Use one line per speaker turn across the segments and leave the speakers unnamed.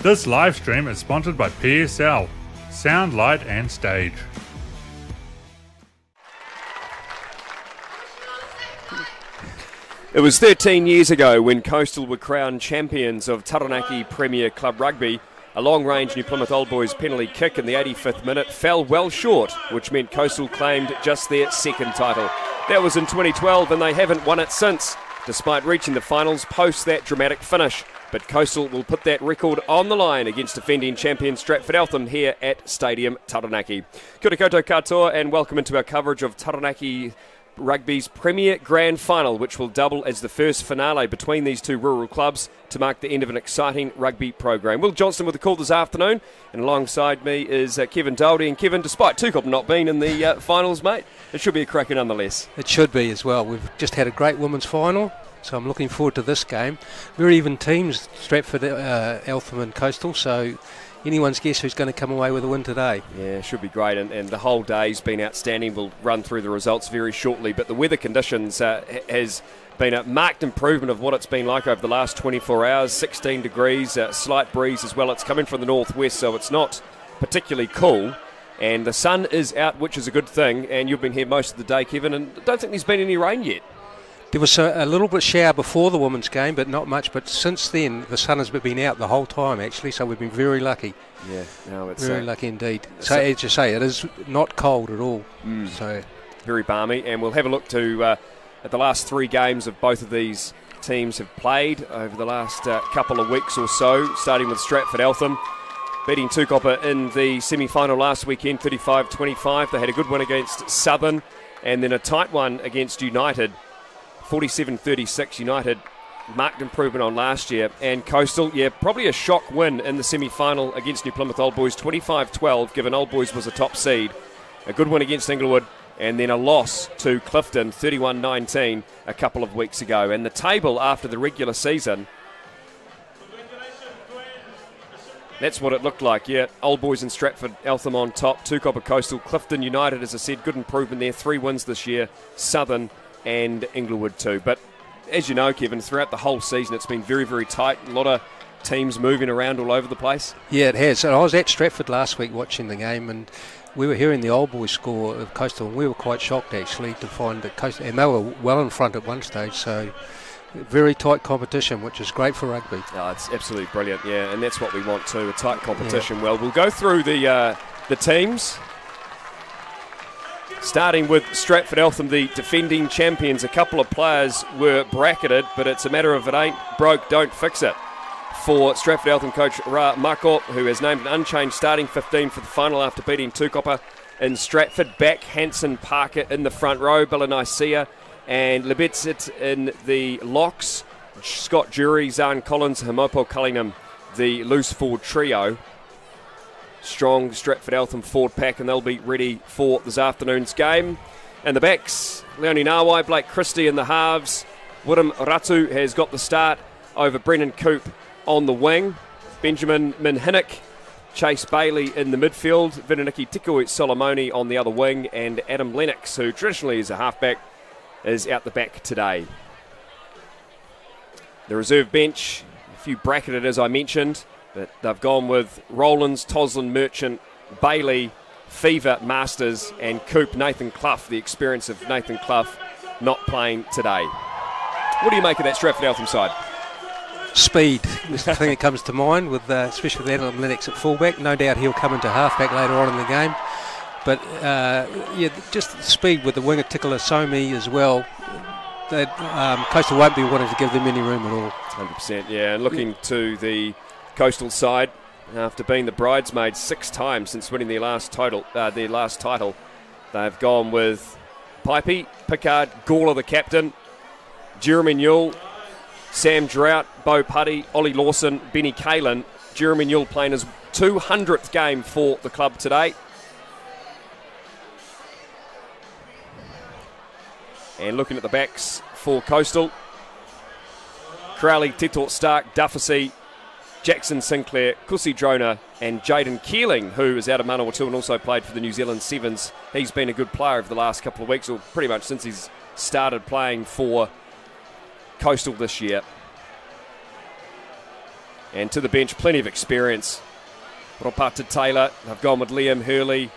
This live stream is sponsored by PSL, Sound, Light and Stage.
It was 13 years ago when Coastal were crowned champions of Taranaki Premier Club Rugby. A long-range New Plymouth Old Boys penalty kick in the 85th minute fell well short, which meant Coastal claimed just their second title. That was in 2012 and they haven't won it since, despite reaching the finals post that dramatic finish. But Coastal will put that record on the line against defending champion Straford Eltham here at Stadium Taranaki. Kia ora koutou katoa and welcome into our coverage of Taranaki Rugby's Premier Grand Final, which will double as the first finale between these two rural clubs to mark the end of an exciting rugby program. Will Johnston with the call this afternoon, and alongside me is Kevin Doherty. And Kevin, despite Tukop not being in the finals, mate, it should be a cracker nonetheless.
It should be as well. We've just had a great women's final, so I'm looking forward to this game. Very even teams, Stratford, Eltham and Coastal, so anyone's guess who's going to come away with a win today.
Yeah, should be great, and the whole day's been outstanding. We'll run through the results very shortly, but the weather conditions has been a marked improvement of what it's been like over the last 24 hours. 16 degrees, slight breeze as well. It's coming from the northwest, so it's not particularly cool, and the sun is out, which is a good thing, and you've been here most of the day, Kevin, and I don't think there's been any rain yet.
There was a little bit shower before the women's game, but not much. But since then, the sun has been out the whole time, actually, so we've been very lucky.
Yeah, no, it's
very lucky indeed. So, as you say, it is not cold at all. So
very balmy, and we'll have a look to at the last three games of both of these teams have played over the last couple of weeks or so, starting with Stratford Eltham, beating Tukop in the semi-final last weekend, 35-25. They had a good win against Southern, and then a tight one against United, 47-36. United marked improvement on last year. And Coastal, yeah, probably a shock win in the semi-final against New Plymouth Old Boys, 25-12, given Old Boys was a top seed. A good win against Inglewood, and then a loss to Clifton, 31-19, a couple of weeks ago. And the table after the regular season, that's what it looked like, yeah. Old Boys and Stratford Eltham on top, Tukop Coastal, Clifton United, as I said, good improvement there, 3 wins this year, Southern and Inglewood too. But as you know, Kevin, throughout the whole season it's been very, very tight. A lot of teams moving around all over the place.
Yeah, it has. And I was at Stratford last week watching the game, and we were hearing the Old Boys score of Coastal, and we were quite shocked actually to find that Coastal, and they were well in front at one stage, so very tight competition, which is great for rugby.
Oh, it's absolutely brilliant, yeah, and that's what we want too, a tight competition. Yeah. Well, we'll go through the teams. Starting with Stratford Eltham, the defending champions. A couple of players were bracketed, but it's a matter of it ain't broke, don't fix it. For Stratford Eltham coach Ra Mako, who has named an unchanged starting 15 for the final after beating Tukop in Stratford. Back Hanson Parker in the front row, Bellanaisia and Lebetsit in the locks. Scott Jury, Zahn Collins, Himopo Cullingham, the loose forward trio. Strong Stratford Eltham forward pack, and they'll be ready for this afternoon's game. And the backs, Leonie Nawai, Blake Christie in the halves. Willem Ratu has got the start over Brennan Coop on the wing. Benjamin Minhinnick, Chase Bailey in the midfield. Vinaniki Tikoi Solomoni on the other wing. And Adam Lennox, who traditionally is a halfback, is out the back today. The reserve bench, a few bracketed as I mentioned. But they've gone with Rowlands, Toslin, Merchant, Bailey, Fever, Masters and Coop. Nathan Clough, the experience of Nathan Clough, not playing today. What do you make of that Stratford Eltham side?
Speed is the thing that comes to mind, with especially with Adam Lennox at fullback. No doubt he'll come into halfback later on in the game. But yeah, just speed with the winger Tikola Somi as well. Coastal won't be wanting to give them any room at all.
100%, yeah. And looking to the Coastal side, after being the bridesmaids 6 times since winning their last title, they've gone with Pipey, Pickard, Gawler the captain, Jeremy Newell, Sam Drought, Bo Putty, Ollie Lawson, Benny Kalin. Jeremy Newell playing his 200th game for the club today. And looking at the backs for Coastal, Crowley, Tito Stark, Dufficy, Jackson Sinclair, Kusi Drona and Jaden Keeling, who is out of Manawatu and also played for the New Zealand Sevens. He's been a good player over the last couple of weeks, or pretty much since he's started playing for Coastal this year. And to the bench, plenty of experience. Ropata Taylor, they've gone with Liam Hurley,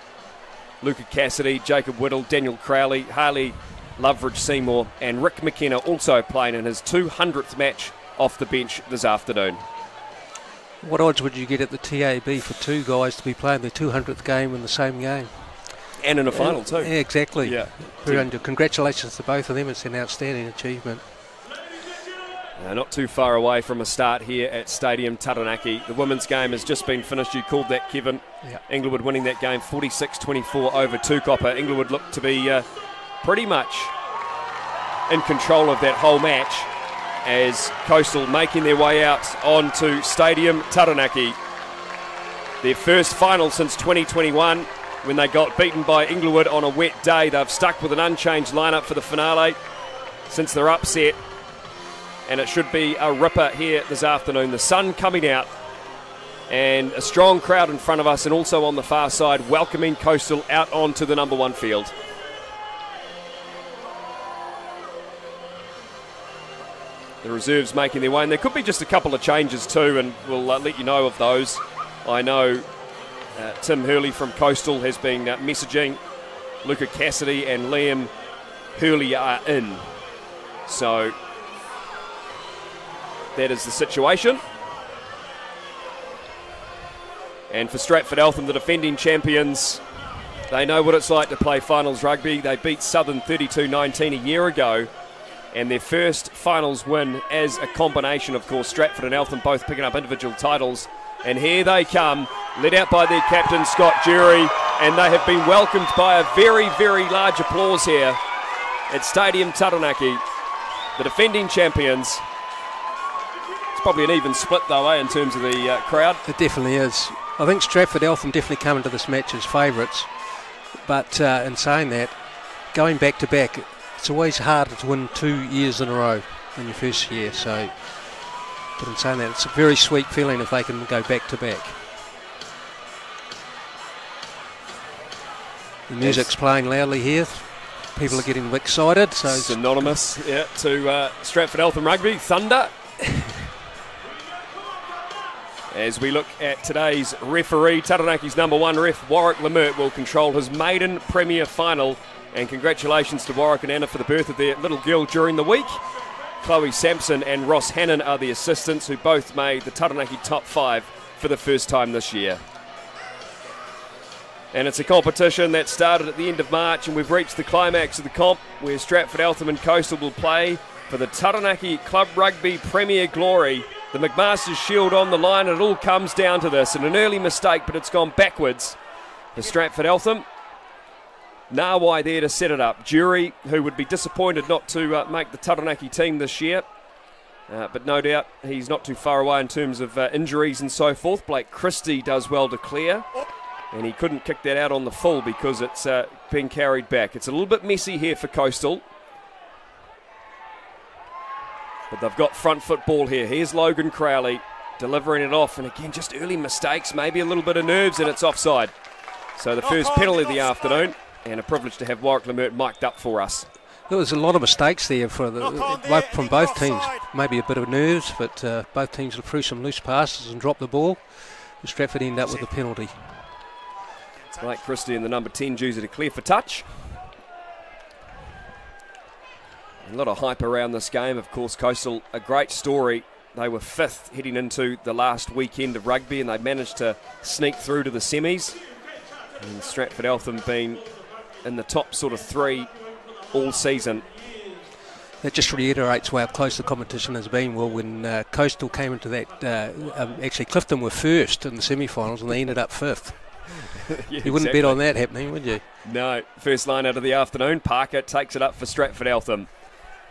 Luca Cassidy, Jacob Whittle, Daniel Crowley, Harley Loveridge Seymour, and Rick McKenna also playing in his 200th match off the bench this afternoon.
What odds would you get at the TAB for two guys to be playing their 200th game in the same game?
And in a final too.
Yeah, exactly.
Yeah.
Congratulations to both of them. It's an outstanding achievement.
Not too far away from a start here at Stadium Taranaki. The women's game has just been finished. You called that, Kevin.
Yeah.
Inglewood winning that game 46-24 over Tukopper. Inglewood looked to be pretty much in control of that whole match as Coastal making their way out onto Stadium Taranaki. Their first final since 2021 when they got beaten by Inglewood on a wet day. They've stuck with an unchanged lineup for the finale since their upset. And it should be a ripper here this afternoon. The sun coming out and a strong crowd in front of us and also on the far side welcoming Coastal out onto the number one field. The reserves making their way, and there could be just a couple of changes too, and we'll let you know of those. I know Tim Hurley from Coastal has been messaging Luca Cassidy and Liam Hurley are in. So that is the situation. And for Stratford Eltham, the defending champions, they know what it's like to play finals rugby. They beat Southern 32-19 a year ago. And their first finals win as a combination, of course, Stratford and Eltham both picking up individual titles. And here they come, led out by their captain, Scott Jury. And they have been welcomed by a very, very large applause here at Stadium Taranaki. The defending champions. It's probably an even split, though, in terms of the crowd.
It definitely is. I think Stratford Eltham definitely come into this match as favourites. But in saying that, going back-to-back, it's always harder to win 2 years in a row in your first year. So, but in saying that, it's a very sweet feeling if they can go back-to-back. The music's playing loudly here. People are getting excited. So
synonymous, to Stratford Eltham Rugby, Thunder. As we look at today's referee, Taranaki's number one ref, Warwick Lemert, will control his maiden Premier final. And congratulations to Warwick and Anna for the birth of their little girl during the week. Chloe Sampson and Ross Hannon are the assistants who both made the Taranaki top 5 for the first time this year. And it's a competition that started at the end of March, and we've reached the climax of the comp where Stratford Eltham and Coastal will play for the Taranaki Club Rugby Premier Glory. The McMaster's Shield on the line, and it all comes down to this. And an early mistake, but it's gone backwards for Stratford Eltham. Nawai there to set it up. Jury, who would be disappointed not to make the Taranaki team this year. But no doubt he's not too far away in terms of injuries and so forth. Blake Christie does well to clear. And he couldn't kick that out on the full because it's been carried back. It's a little bit messy here for Coastal. But they've got front foot ball here. Here's Logan Crowley delivering it off. And again, just early mistakes, maybe a little bit of nerves, and it's offside. So the first penalty of the afternoon. And a privilege to have Warwick Lemert mic'd up for us.
There was a lot of mistakes there from both teams. Maybe a bit of nerves, but both teams threw some loose passes and dropped the ball. Stratford ended up with a penalty.
Blake Christie and the number 10 jersey to clear for touch. A lot of hype around this game. Of course, Coastal, a great story. They were 5th heading into the last weekend of rugby, and they managed to sneak through to the semis. And Stratford Eltham been in the top sort of 3 all season.
That just reiterates how close the competition has been. Well, when Coastal came into that, actually Clifton were first in the semi-finals and they ended up 5th.
Yeah,
you wouldn't bet on that happening, would you?
No. First line out of the afternoon. Parker takes it up for Stratford Eltham.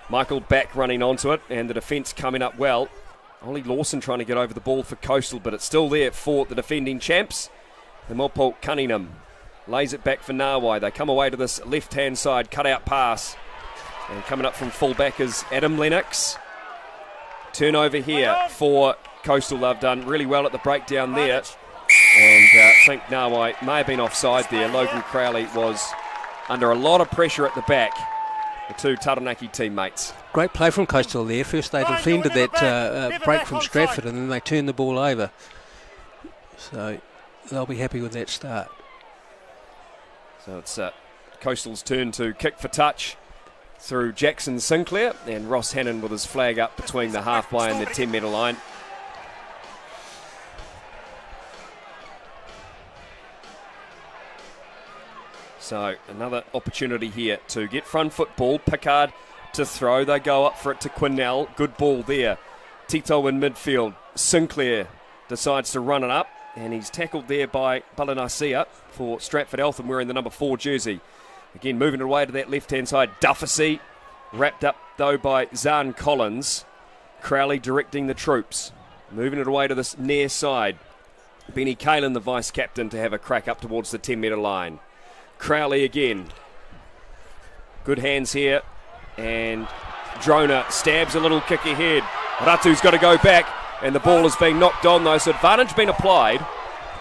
Michael back running onto it, and the defence coming up well. Ollie Lawson trying to get over the ball for Coastal, but it's still there for the defending champs. And Paul Cunningham lays it back for Nawai. They come away to this left-hand side cut-out pass. And coming up from full-back is Adam Lennox. Turnover here for Coastal. They've done really well at the breakdown there. And I think Nawai may have been offside there. Logan Crowley was under a lot of pressure at the back. the two Taranaki teammates.
Great play from Coastal there. First they defended that break from Straford, and then they turned the ball over. So they'll be happy with that start.
So it's Coastal's turn to kick for touch through Jackson Sinclair, and Ross Hannon with his flag up between the halfway and the 10-metre line. So another opportunity here to get front foot ball. Pickard to throw. They go up for it to Quinnell. Good ball there. Tito in midfield. Sinclair decides to run it up, and he's tackled there by Balanasia for Stratford Eltham, wearing the number 4 jersey. Again, moving it away to that left-hand side. Dufficy, wrapped up though by Zahn Collins. Crowley directing the troops. Moving it away to this near side. Benny Kalin, the vice-captain, to have a crack up towards the 10-metre line. Crowley again. Good hands here. And Drona stabs a little kick ahead. Ratu's got to go back. And the ball is being knocked on though. So advantage being applied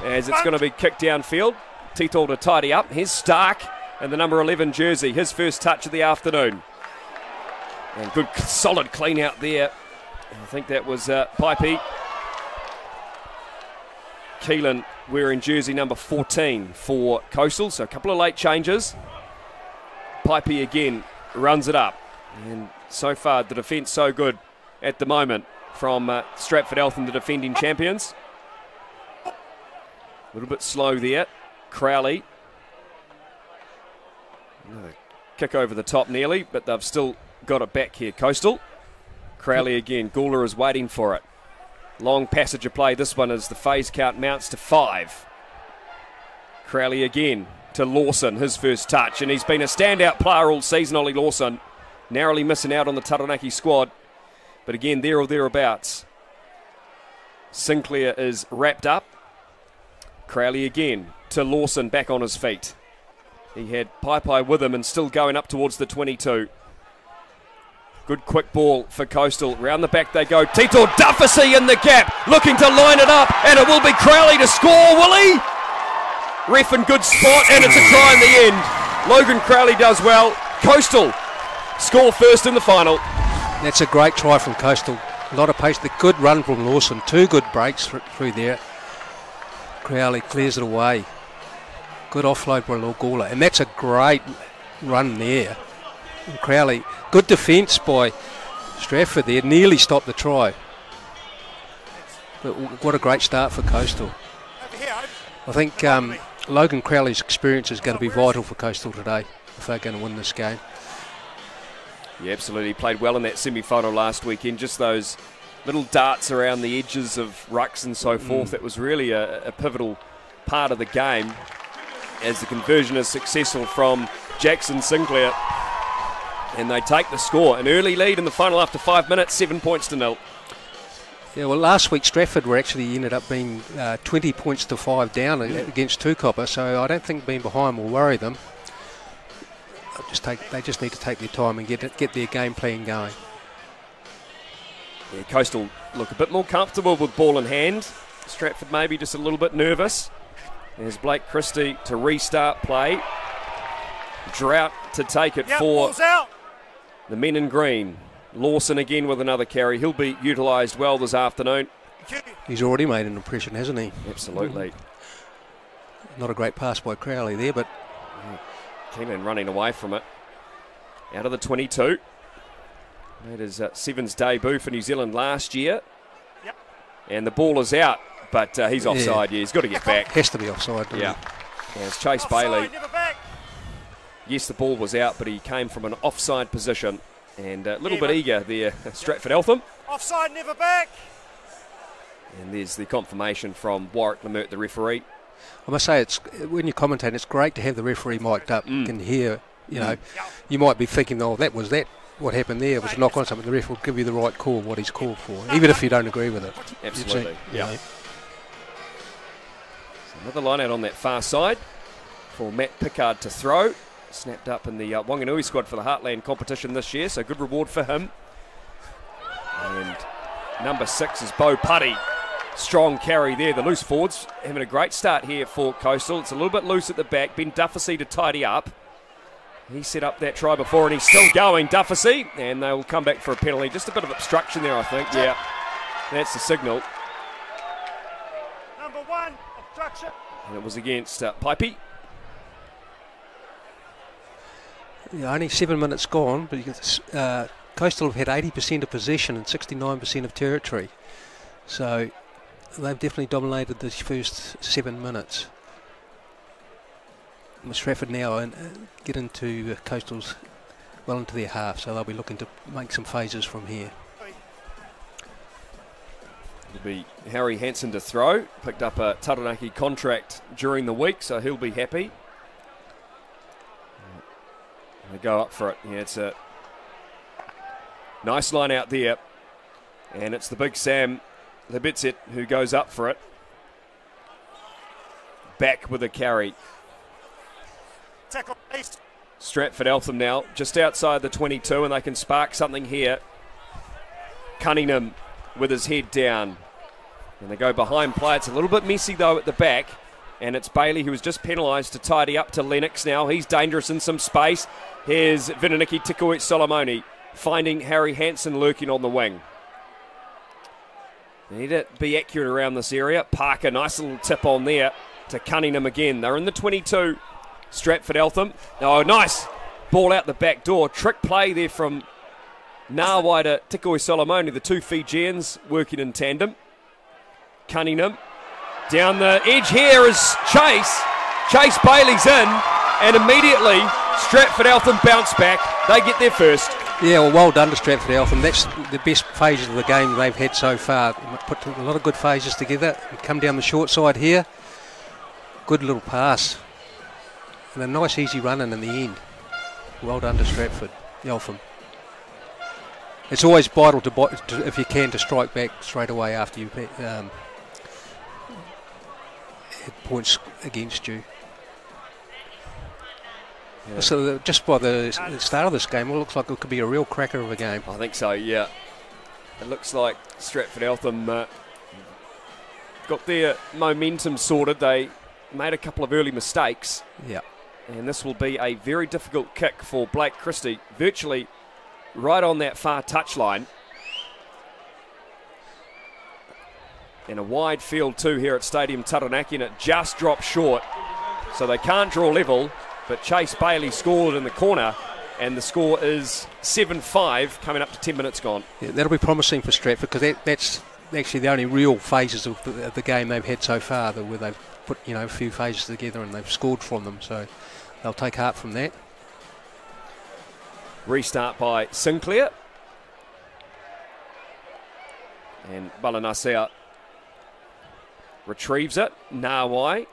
as it's going to be kicked downfield. Tito to tidy up. Here's Stark and the number 11 jersey. His first touch of the afternoon. And good solid clean out there. I think that was Pipey. Keelan wearing jersey number 14 for Coastal, so a couple of late changes. Pipey again runs it up, and so far the defence so good at the moment from Stratford Eltham, the defending champions. A little bit slow there. Crowley. Another kick over the top nearly, but they've still got it back here, Coastal. Crowley again. Gawler is waiting for it. Long passage of play. This one as the phase count mounts to 5. Crowley again to Lawson, his first touch. And he's been a standout player all season, Ollie Lawson. Narrowly missing out on the Taranaki squad. But again, there or thereabouts. Sinclair is wrapped up. Crowley again to Lawson, back on his feet. He had Paipai with him and still going up towards the 22. Good quick ball for Coastal. Round the back they go. Tito Dufficy in the gap, looking to line it up, and it will be Crowley to score, will he? Ref in good spot, and it's a try in the end. Logan Crowley does well. Coastal score first in the final.
That's a great try from Coastal. A lot of pace. The good run from Lawson. 2 good breaks through there. Crowley clears it away. Good offload by Gawler, and that's a great run there. And Crowley, good defence by Straford there, nearly stopped the try. But what a great start for Coastal. I think Logan Crowley's experience is going to be vital for Coastal today if they're going to win this game.
Yeah, absolutely. Played well in that semi-final last weekend. Just those little darts around the edges of rucks and so forth. That was really a pivotal part of the game as the conversion is successful from Jackson Sinclair. And they take the score. An early lead in the final after 5 minutes, 7 points to 0.
Yeah, well, last week Straford were actually ended up being 20 points to 5 down against Tukopper, so I don't think being behind will worry them. They just need to take their time and get their game plan going.
Yeah, Coastal look a bit more comfortable with ball in hand. Stratford maybe just a little bit nervous. There's Blake Christie to restart play. Drought to take it for the men in green. Lawson again with another carry. He'll be utilised well this afternoon.
He's already made an impression, hasn't he?
Absolutely.
Not a great pass by Crowley there, but
Keelan running away from it. Out of the 22. That is Seven's debut for New Zealand last year. Yep. And the ball is out, but he's offside. Yeah, he's got to get back.
Has to be offside, doesn't he?
It's Chase Bailey. Yes, the ball was out, but he came from an offside position. And a little bit eager there, Stratford Eltham.
Offside, never back.
And there's the confirmation from Warwick Lemert, the referee.
I must say, it's when you commentate, it's great to have the referee mic'd up. You can hear, you might be thinking, oh, that was that. What happened there was a knock on something. The ref will give you the right call, what he's called for, even if you don't agree with it.
Absolutely, yeah. So another line out on that far side for Matt Pickard to throw. Snapped up in the Wanganui squad for the Heartland competition this year, so good reward for him. And number 6 is Bo Putty. Strong carry there. The loose forwards having a great start here for Coastal. It's a little bit loose at the back. Ben Dufficy to tidy up. He set up that try before and he's still going, Dufficy, and they'll come back for a penalty. Just a bit of obstruction there, I think. Yeah, that's the signal.
Number 1, obstruction.
And it was against Pipey.
Yeah, only 7 minutes gone, but you can, Coastal have had 80% of possession and 69% of territory. So they've definitely dominated the first 7 minutes. Straford now get into Coastal's well into their half, so they'll be looking to make some phases from here.
It'll be Harry Hansen to throw. Picked up a Taranaki contract during the week, so he'll be happy. They go up for it. Yeah, it's a nice line out there. And it's the big Sam Lebitsit who goes up for it. Back with a carry.
Tackle east.
Stratford Eltham now, just outside the 22, and they can spark something here. Cunningham with his head down. And they go behind play. It's a little bit messy, though, at the back. And it's Bailey who was just penalised to tidy up to Lennox now. He's dangerous in some space. Here's Vinaniki Tikoit Solomoni finding Harry Hansen lurking on the wing. They need to be accurate around this area. Parker, nice little tip on there to Cunningham again. They're in the 22. Stratford Eltham. Oh, nice ball out the back door. Trick play there from Nawai to Tikoi Solomoni, the two Fijians working in tandem. Cunningham. Down the edge here is Chase. Chase Bailey's in, and immediately Stratford Eltham bounce back. They get there first.
Yeah, well done to Stratford Eltham. That's the best phases of the game they've had so far. Put a lot of good phases together. Come down the short side here. Good little pass. And a nice easy run-in the end. Well done to Stratford Eltham. It's always vital to if you can, to strike back straight away after you've had points against you. Yeah. So just by the start of this game, it looks like it could be a real cracker of a game.
I think so, yeah. It looks like Stratford Eltham got their momentum sorted. They made a couple of early mistakes.
Yeah.
And this will be a very difficult kick for Blake Christie, virtually right on that far touchline. And a wide field too here at Stadium Taranaki, and it just dropped short. So they can't draw level, but Chase Bailey scored in the corner, and the score is 7-5 coming up to 10 minutes gone.
Yeah, that'll be promising for Stratford, because that's actually the only real phases of the game they've had so far, where they've put a few phases together and they've scored from them. So they'll take heart from that.
Restart by Sinclair. And Balanasea retrieves it. Nawai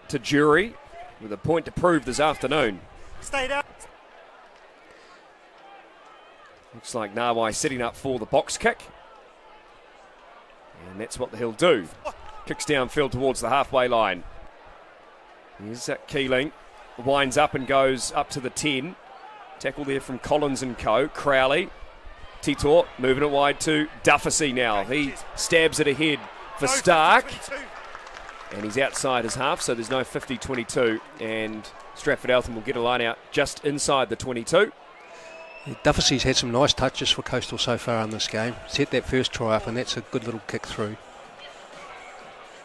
to Jury with a point to prove this afternoon.
Stayed out.
Looks like Nawai setting up for the box kick. And that's what he'll do. Kicks downfield towards the halfway line. Here's Keeling. Winds up and goes up to the 10. Tackle there from Collins and co. Crowley. Titor moving it wide to Dufficy now. He stabs it ahead for Stark. And he's outside his half, so there's no 50-22. And Stratford Eltham will get a line out just inside the 22.
Yeah, Dufficy's had some nice touches for Coastal so far in this game. Set that first try up, and that's a good little kick through.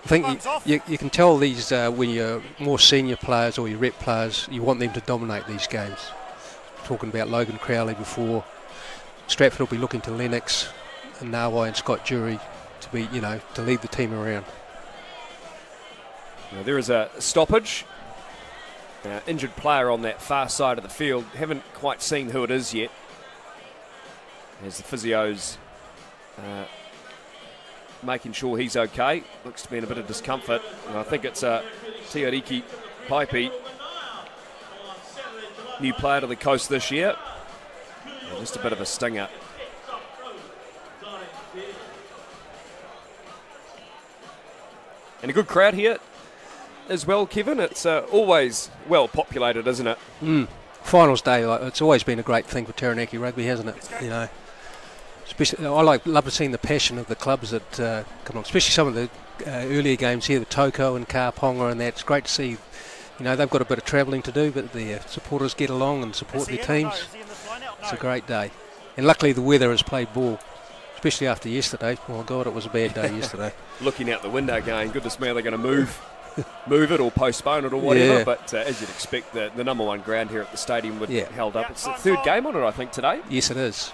I think you can tell these when you're more senior players or your rep players, you want them to dominate these games. Talking about Logan Crowley before, Stratford will be looking to Lennox and Nawai and Scott Jury to be, to lead the team around.
Now, there is a stoppage. Injured player on that far side of the field. Haven't quite seen who it is yet. As the physio's making sure he's okay. Looks to be in a bit of discomfort. And I think it's Tiariki Paipi, new player to the coast this year. And just a bit of a stinger. And a good crowd here as well, Kevin. It's always well populated, isn't it?
Finals day, it's always been a great thing for Taranaki rugby, hasn't it? Especially, love to see the passion of the clubs that come on, especially some of the earlier games here with Toko and Ka Ponga and that. It's great to see you know, they've got a bit of travelling to do, but the supporters get along and support their teams. It's a great day. And luckily the weather has played ball, especially after yesterday. Oh my God, it was a bad day yesterday.
Looking out the window going, goodness me, are they going to move it or postpone it or whatever?
Yeah.
But as you'd expect, the number one ground here at the stadium would held up.
Yep,
It's the third game on it, I think, today.
Yes, it is.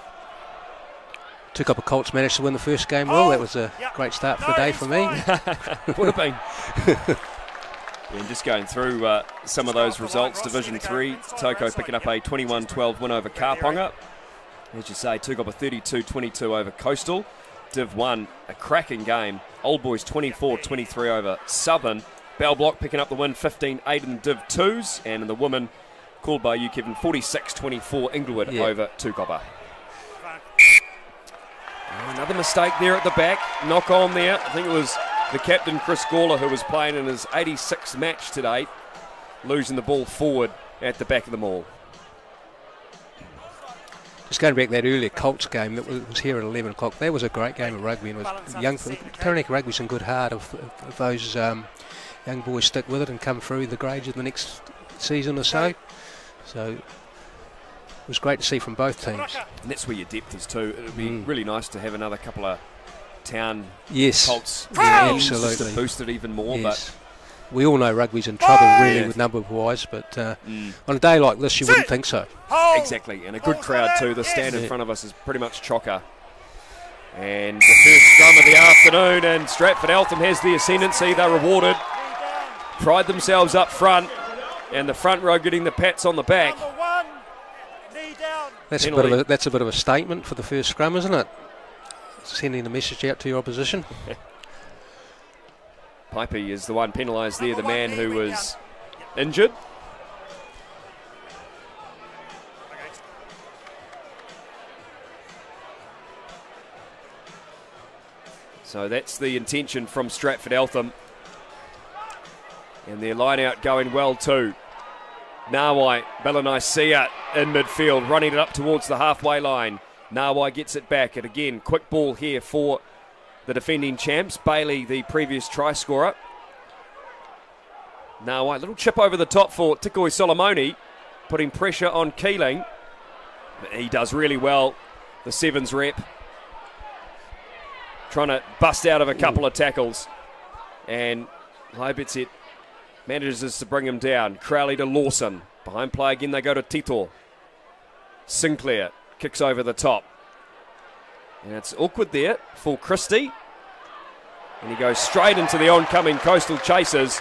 Took up a Colts managed to win the first game well. That was a great start for the day for me.
Would have been. And just going through some of those results, Division 3, Toko picking up a 21-12 win over Karponga. As you say, Tugop a 32-22 over Coastal. Div 1, a cracking game. Old Boys 24-23 over Southern. Bell Block picking up the win 15-8 in Div 2s. And in the women, called by you, Kevin, 46-24 Inglewood over Tukopa. Another mistake there at the back. Knock on there. I think it was the captain, Chris Gawler, who was playing in his 86th match today, losing the ball forward at the back of the maul.
Just going back to that earlier Colts game that was here at 11 o'clock, that was a great game of rugby, and Taranaki rugby's in good heart of those young boys stick with it and come through the grades in the next season or so. So it was great to see from both teams.
And that's where your depth is too. It would be really nice to have another couple of town Colts teams just to boost it even more. But
we all know rugby's in trouble really with number-wise, but on a day like this you wouldn't think so.
Exactly, and a good crowd too. The stand in front of us is pretty much chocker. And the first scrum of the afternoon, and Stratford Eltham has the ascendancy. They're rewarded. Pride themselves up front, and the front row getting the pats on the back.
That's a bit of a statement for the first scrum, isn't it? Sending the message out to your opposition.
Pipey is the one penalised there, the man who was injured. So that's the intention from Stratford Eltham. And their line out going well too. Nawai, Belanaisia in midfield, running it up towards the halfway line. Nawai gets it back, and again, quick ball here for the defending champs. Bailey, the previous try scorer. Nawai, little chip over the top for Tikoi Solomoni, putting pressure on Keeling. He does really well, the sevens rep. Trying to bust out of a couple of tackles. And Leibitz manages to bring him down. Crowley to Lawson. Behind play again, they go to Tito. Sinclair kicks over the top. And it's awkward there for Christie. And he goes straight into the oncoming Coastal chasers.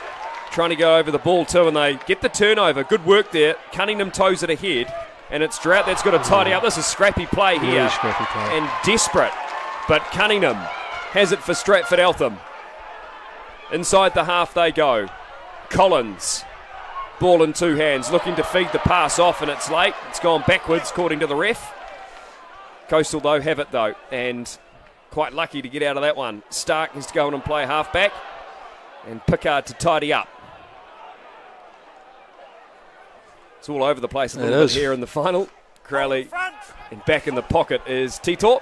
Trying to go over the ball too, and they get the turnover. Good work there. Cunningham toes it ahead. And it's Drought that's got to tidy up. This is scrappy play here.
Really scrappy play.
And desperate. But Cunningham has it for Stratford Eltham. Inside the half they go. Collins, ball in two hands, looking to feed the pass off, and it's late. It's gone backwards according to the ref. Coastal though have it though, and quite lucky to get out of that one. Stark has to go in and play half back, and Pickard to tidy up. It's all over the place a little bit here in the final. Crowley, and back in the pocket is Tito.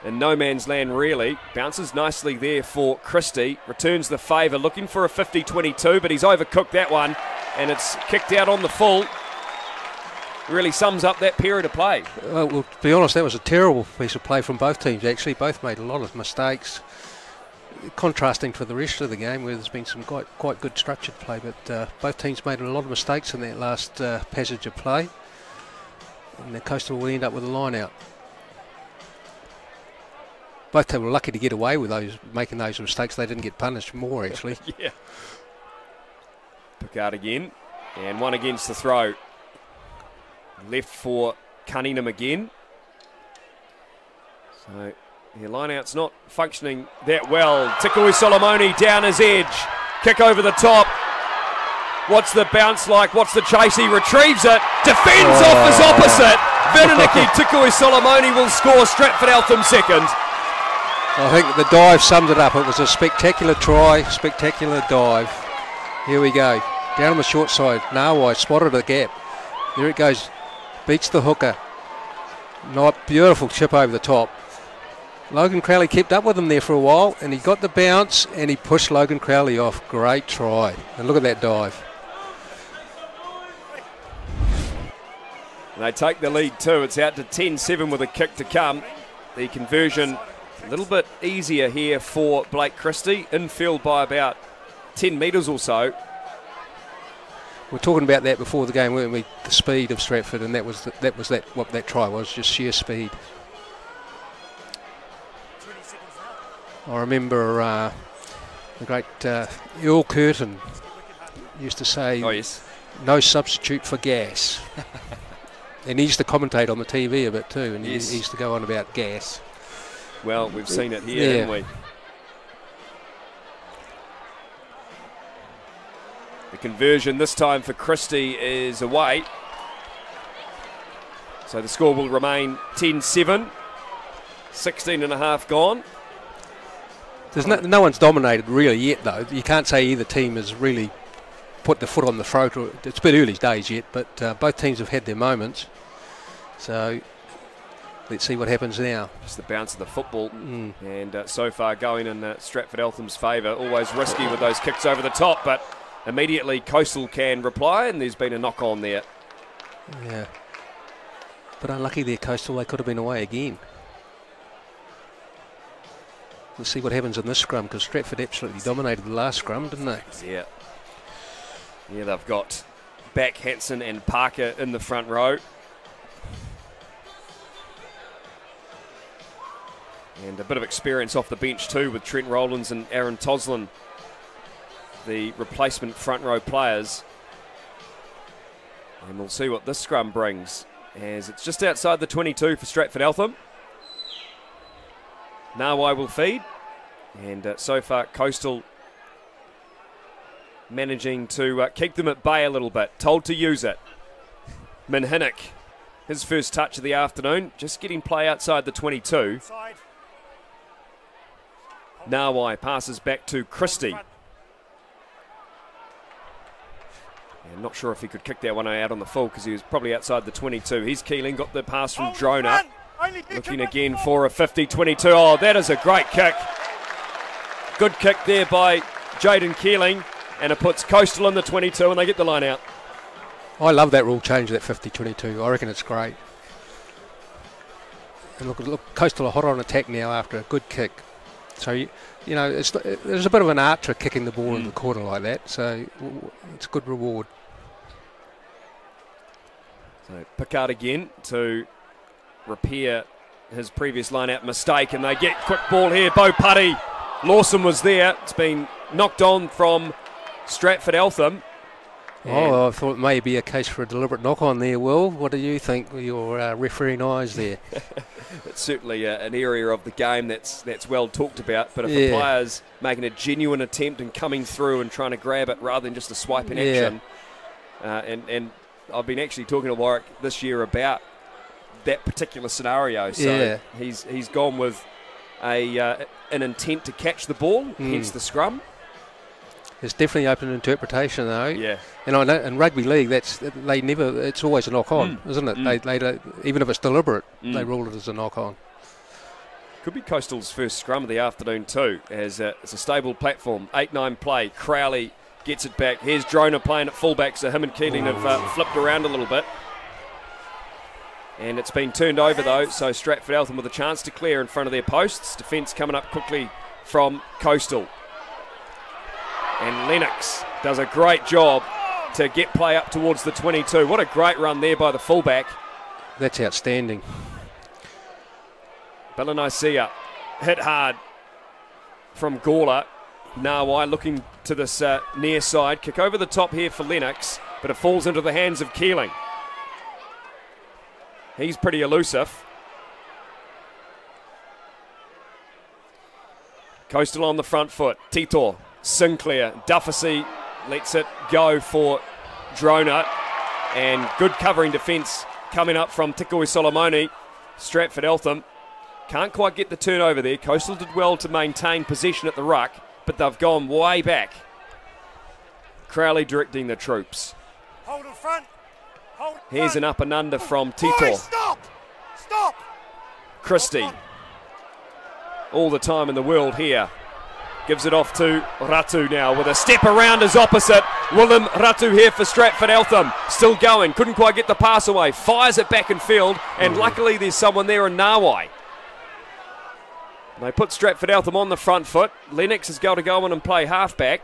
In no man's land really. Bounces nicely there for Christie. Returns the favour, looking for a 50-22, but he's overcooked that one, and it's kicked out on the full. Really sums up that period of play.
Well, to be honest, that was a terrible piece of play from both teams actually. Both made a lot of mistakes. Contrasting to the rest of the game where there's been some quite good structured play, but both teams made a lot of mistakes in that last passage of play. And the Coastal will end up with a line out. Both teams were lucky to get away with making those mistakes. They didn't get punished more, actually.
Yeah. Pickard again, and one against the throw. Left for Cunningham again. So the line-out's not functioning that well. Tikoi Solomoni down his edge. Kick over the top. What's the bounce like? What's the chase? He retrieves it. Defends off his opposite. Venoniki Tikoi Solomoni will score. Stratford Eltham second.
I think the dive summed it up. It was a spectacular try, spectacular dive. Here we go. Down on the short side. Nawai spotted a gap. There it goes. Beats the hooker. Not beautiful chip over the top. Logan Crowley kept up with him there for a while, and he got the bounce and he pushed Logan Crowley off. Great try. And look at that dive.
And they take the lead too. It's out to 10-7 with a kick to come. The conversion a little bit easier here for Blake Christie. Infield by about 10 metres or so.
We're talking about that before the game, weren't we? The speed of Straford, and what that try was, just sheer speed. I remember the great Earl Curtin used to say,
"Oh yes,
no substitute for gas." And he used to commentate on the TV a bit too, and
yes.
he used to go on about gas.
Well, we've seen it here, haven't we? The conversion this time for Christie is away. So the score will remain 10-7. 16 and a half gone.
There's no one's dominated really yet, though. You can't say either team has really put the foot on the throat. It's a bit early days yet, but both teams have had their moments. So let's see what happens now.
Just the bounce of the football. And so far going in Stratford Eltham's favour. Always risky with those kicks over the top, but immediately Coastal can reply, and there's been a knock on there.
Yeah. But unlucky there, Coastal. They could have been away again. We'll see what happens in this scrum, because Stratford absolutely dominated the last scrum, didn't they?
Yeah. Yeah, they've got Back, Hanson and Parker in the front row. And a bit of experience off the bench too with Trent Rowlands and Aaron Toslin, the replacement front row players. And we'll see what this scrum brings, as it's just outside the 22 for Stratford Eltham. Nawai will feed, and so far Coastal managing to keep them at bay a little bit. Told to use it. Minhinnick, his first touch of the afternoon, just getting play outside the 22. Nawai passes back to Christie. I'm not sure if he could kick that one out on the full, because he was probably outside the 22. He's Keeling, got the pass from Drona. Looking again for a 50-22. Oh, that is a great kick. Good kick there by Jaden Keeling, and it puts Coastal in the 22, and they get the line out.
I love that rule change, that 50-22. I reckon it's great. And look, Coastal are hot on attack now after a good kick. So, you know, there's a bit of an art to kicking the ball in the corner like that, so it's a good reward.
So Pickard again to repair his previous line-out mistake, and they get quick ball here. Bo Putty, Lawson was there. It's been knocked on from Stratford Eltham.
Oh, I thought it may be a case for a deliberate knock-on there, Will. What do you think with your refereeing eyes there?
It's certainly an area of the game that's well talked about, but if a player's making a genuine attempt and coming through and trying to grab it rather than just a swipe in action, and I've been actually talking to Warwick this year about that particular scenario. So he's gone with an intent to catch the ball, hence the scrum.
It's definitely open interpretation, though.
Yeah.
And I know in rugby league, it's always a knock on, isn't it? They don't, even if it's deliberate, they rule it as a knock on.
Could be Coastal's first scrum of the afternoon too, as it's a stable platform. 8-9 play. Crowley gets it back. Here's Drona playing at fullback, so him and Keeling have flipped around a little bit. And it's been turned over though, so Stratford Eltham with a chance to clear in front of their posts. Defence coming up quickly from Coastal. And Lennox does a great job to get play up towards the 22. What a great run there by the fullback.
That's outstanding.
Belanisea hit hard from Gawler. Nawai looking to this near side. Kick over the top here for Lennox, but it falls into the hands of Keeling. He's pretty elusive. Coastal on the front foot. Tito, Sinclair, Dufficy lets it go for Drona. And good covering defence coming up from Tikoi Solomoni. Stratford Eltham can't quite get the turnover there. Coastal did well to maintain possession at the ruck, but they've gone way back. Crowley directing the troops.
Hold in front. Hold
Here's
front.
an up and under from Tito.
Boys, stop! Stop!
Christie. All the time in the world here. Gives it off to Ratu now with a step around his opposite. Willem Ratu here for Stratford Eltham. Still going, couldn't quite get the pass away. Fires it back in field, and luckily there's someone there in Nawai. They put Stratford Eltham on the front foot. Lennox has got to go in and play halfback.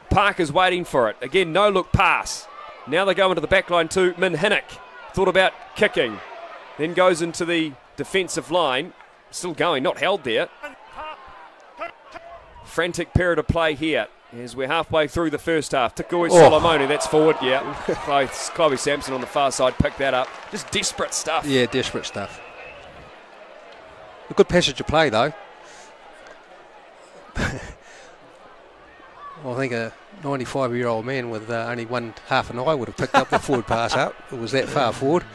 Parker's waiting for it. Again, no look pass. Now they go into the back line to Minhinnick. Thought about kicking. Then goes into the defensive line. Still going, not held there. Frantic period of play here as we're halfway through the first half. Tikoi Solomoni, that's forward, yeah. Chloe Sampson on the far side picked that up. Just desperate stuff.
Yeah, desperate stuff. A good passage of play, though. I think a 95-year-old man with only one half an eye would have picked up the forward pass up. It was that far forward.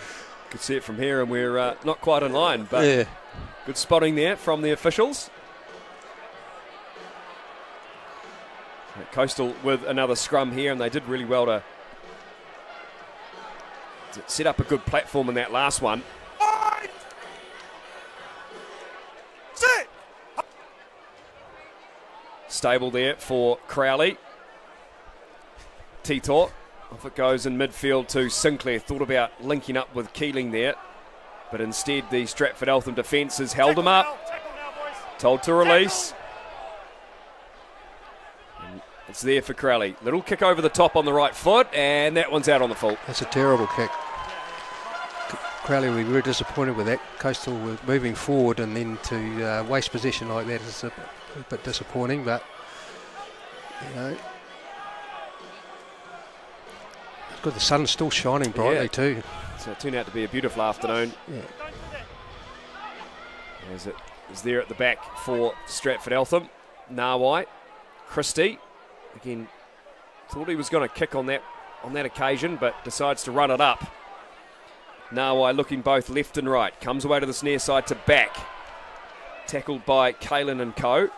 Could see it from here, and we're not quite in line, but good spotting there from the officials. Coastal with another scrum here, and they did really well to set up a good platform in that last one. Stable there for Crowley. Tito, off it goes in midfield to Sinclair. Thought about linking up with Keeling there, but instead the Stratford Eltham defence has held him up. Told to release. It's there for Crowley. Little kick over the top on the right foot, and that one's out on the full.
That's a terrible kick. Crowley will be very disappointed with that. Coastal were moving forward, and then to waste possession like that is a bit disappointing, but, you know. It's good, the sun's still shining brightly too.
So it turned out to be a beautiful afternoon.
Yeah.
As it is there at the back for Stratford Eltham. Nawai, Christie. Again, thought he was going to kick on that occasion, but decides to run it up. Nawai looking both left and right. Comes away to the near side to back. Tackled by Kalen and co.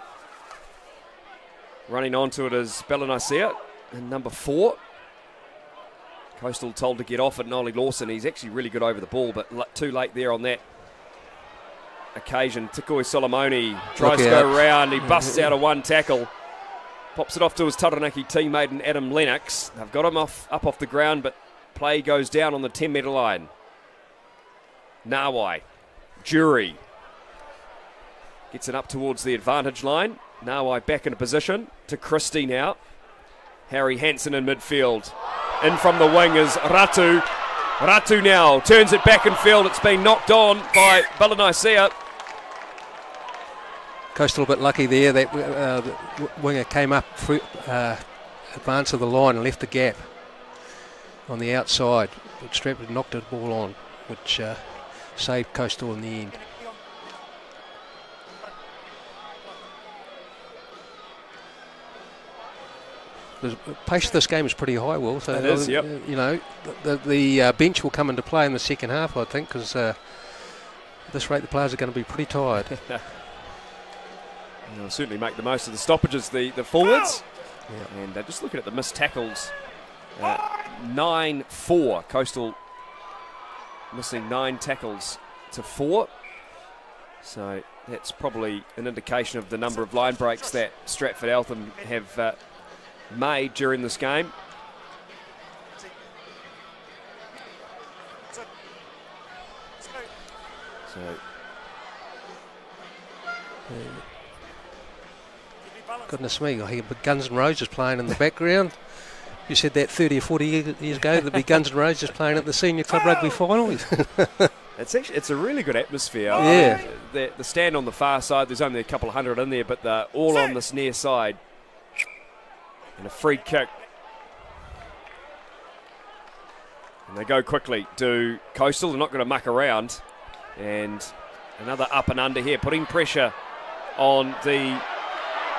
Running onto it is Belanasia and number 4. Coastal told to get off at Nolly Lawson. He's actually really good over the ball, but too late there on that occasion. Tikoi Solomoni tries to go around. He busts out of one tackle. Pops it off to his Taranaki teammate and Adam Lennox. They've got him up off the ground, but play goes down on the 10-metre line. Nawai, Jury. Gets it up towards the advantage line. Nawai back into position to Christie now. Harry Hansen in midfield. In from the wing is Ratu. Ratu now turns it back in field. It's been knocked on by Belanaisia.
Coastal a bit lucky there. That the winger came up through, advance of the line and left the gap on the outside. But Stratford knocked the ball on, which saved Coastal in the end. The pace of this game is pretty high, Will. So
it is, yep.
You know, the bench will come into play in the second half, I think, because at this rate the players are going to be pretty tired.
They'll certainly make the most of the stoppages, the forwards. Yeah. And just looking at the missed tackles, 9-4. Coastal missing 9 tackles to 4. So that's probably an indication of the number of line breaks that Stratford Eltham have made during this game. So
goodness me, I hear Guns N' Roses playing in the background. You said that 30 or 40 years ago, there'd be Guns N' Roses playing at the senior club rugby final.
It's a really good atmosphere.
Yeah.
I mean, the stand on the far side, there's only a couple of hundred in there, but they're all on this near side. And a free kick. And they go quickly to Coastal. They're not going to muck around. And another up and under here, putting pressure on the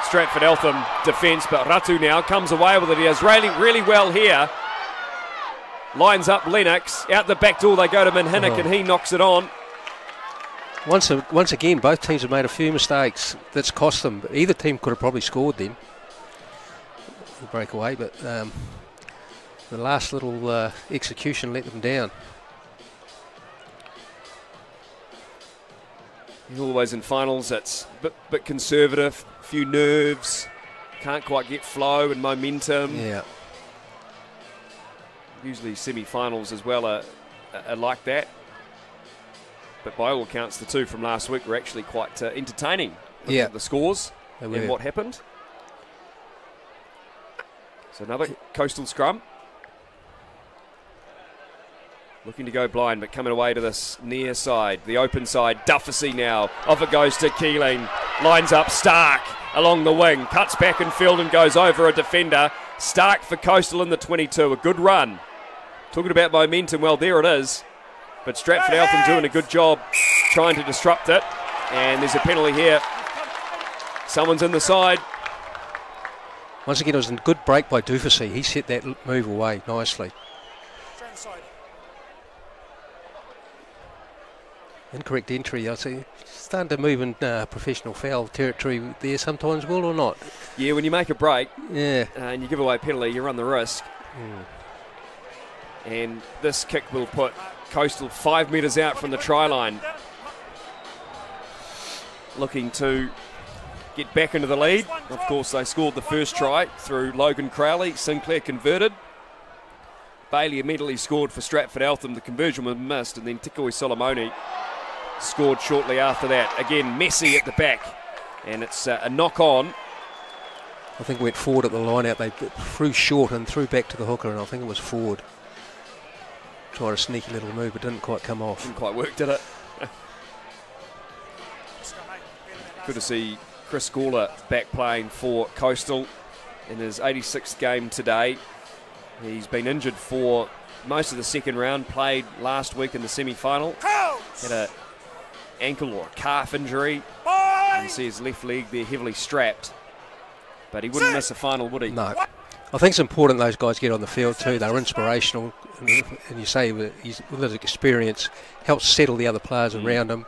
Stratford Eltham defence. But Ratu now comes away with it. He does really well here. Lines up Lennox. Out the back door they go to Minhinnick, and he knocks it on.
Once again, both teams have made a few mistakes. That's cost them. Either team could have probably scored then. The breakaway, but the last little execution let them down.
Always in finals, it's a bit conservative, few nerves, can't quite get flow and momentum.
Yeah.
Usually semi-finals as well are like that. But by all accounts, the two from last week were actually quite entertaining.
Yeah.
The scores and what happened. So another Coastal scrum. Looking to go blind, but coming away to this near side, the open side. Dufficy now. Off it goes to Keeling. Lines up Stark along the wing. Cuts back in field and goes over a defender. Stark for Coastal in the 22. A good run. Talking about momentum, well, there it is. But Stratford Eltham doing a good job trying to disrupt it. And there's a penalty here. Someone's in the side.
Once again, it was a good break by Dufficy. He set that move away nicely. Incorrect entry, I see. Starting to move in professional foul territory there sometimes, Will, or not?
Yeah, when you make a break
and
you give away a penalty, you run the risk. And this kick will put Coastal 5 metres out from the try line. Looking to get back into the lead. Of course, they scored the first try through Logan Crowley. Sinclair converted. Bailey immediately scored for Stratford Eltham. The conversion was missed, and then Tikoi Solomoni scored shortly after that. Again, Messi at the back, and it's a knock-on.
I think went forward at the line out. They threw short and threw back to the hooker, and I think it was forward. Tried a sneaky little move, but didn't quite come off.
Didn't quite work, did it? Good to see Chris Gawler back playing for Coastal in his 86th game today. He's been injured for most of the second round, played last week in the semi-final. Had an ankle or a calf injury. You can see his left leg there heavily strapped. But he wouldn't miss a final, would he?
No. I think it's important those guys get on the field too. They're inspirational. And you say with his experience, helps settle the other players around him.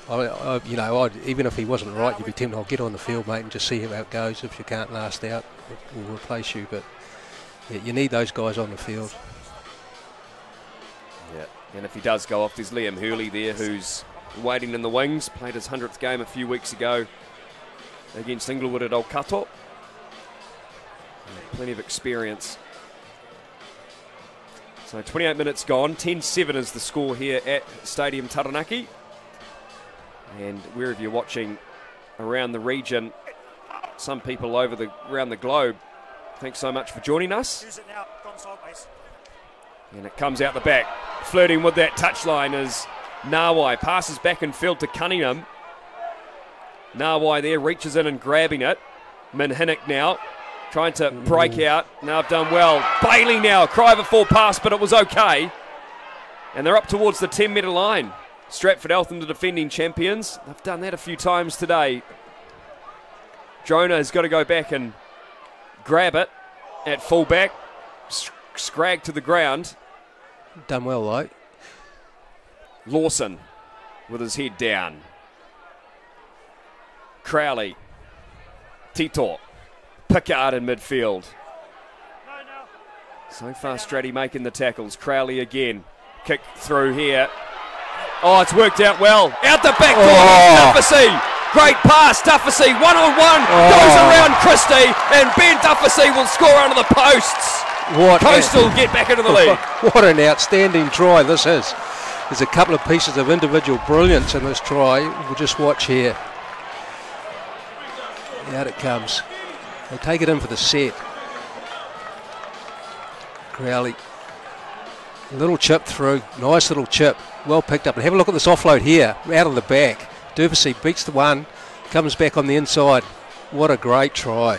Even if he wasn't right, you'd be tempted, I'll get on the field, mate, and just see how it goes. If you can't last out, we'll replace you. But yeah, you need those guys on the field.
Yeah, and if he does go off, there's Liam Hurley there, who's waiting in the wings. Played his 100th game a few weeks ago against Inglewood at Olkato. Plenty of experience. So 28 minutes gone. 10-7 is the score here at Stadium Taranaki. And wherever you're watching around the region, some people around the globe, thanks so much for joining us. And it comes out the back. Flirting with that touchline is Nawai. Passes back in field to Cunningham. Nawai there reaches in and grabbing it. Minhinnick now trying to break out. Now I've done well. Bailey now. Cry before pass, but it was okay. And they're up towards the 10-metre line. Stratford Eltham, the defending champions. They've done that a few times today. Jonah has got to go back and grab it at fullback. Scrag to the ground.
Done well, though.
Lawson with his head down. Crowley. Tito. Pickard in midfield. So far, Stratty making the tackles. Crowley again. Kick through here. Oh, it's worked out well. Out the back door. Dufficy. Great pass. Dufficy. One-on-one. Goes around Christie. And Ben Dufficy will score under the posts. Coastal get back into the lead.
What an outstanding try this is. There's a couple of pieces of individual brilliance in this try. We'll just watch here. Out it comes. They take it in for the set. Crowley. Little chip through. Nice little chip. Well picked up. And have a look at this offload here. Out of the back. Dufficy beats the one. Comes back on the inside. What a great try.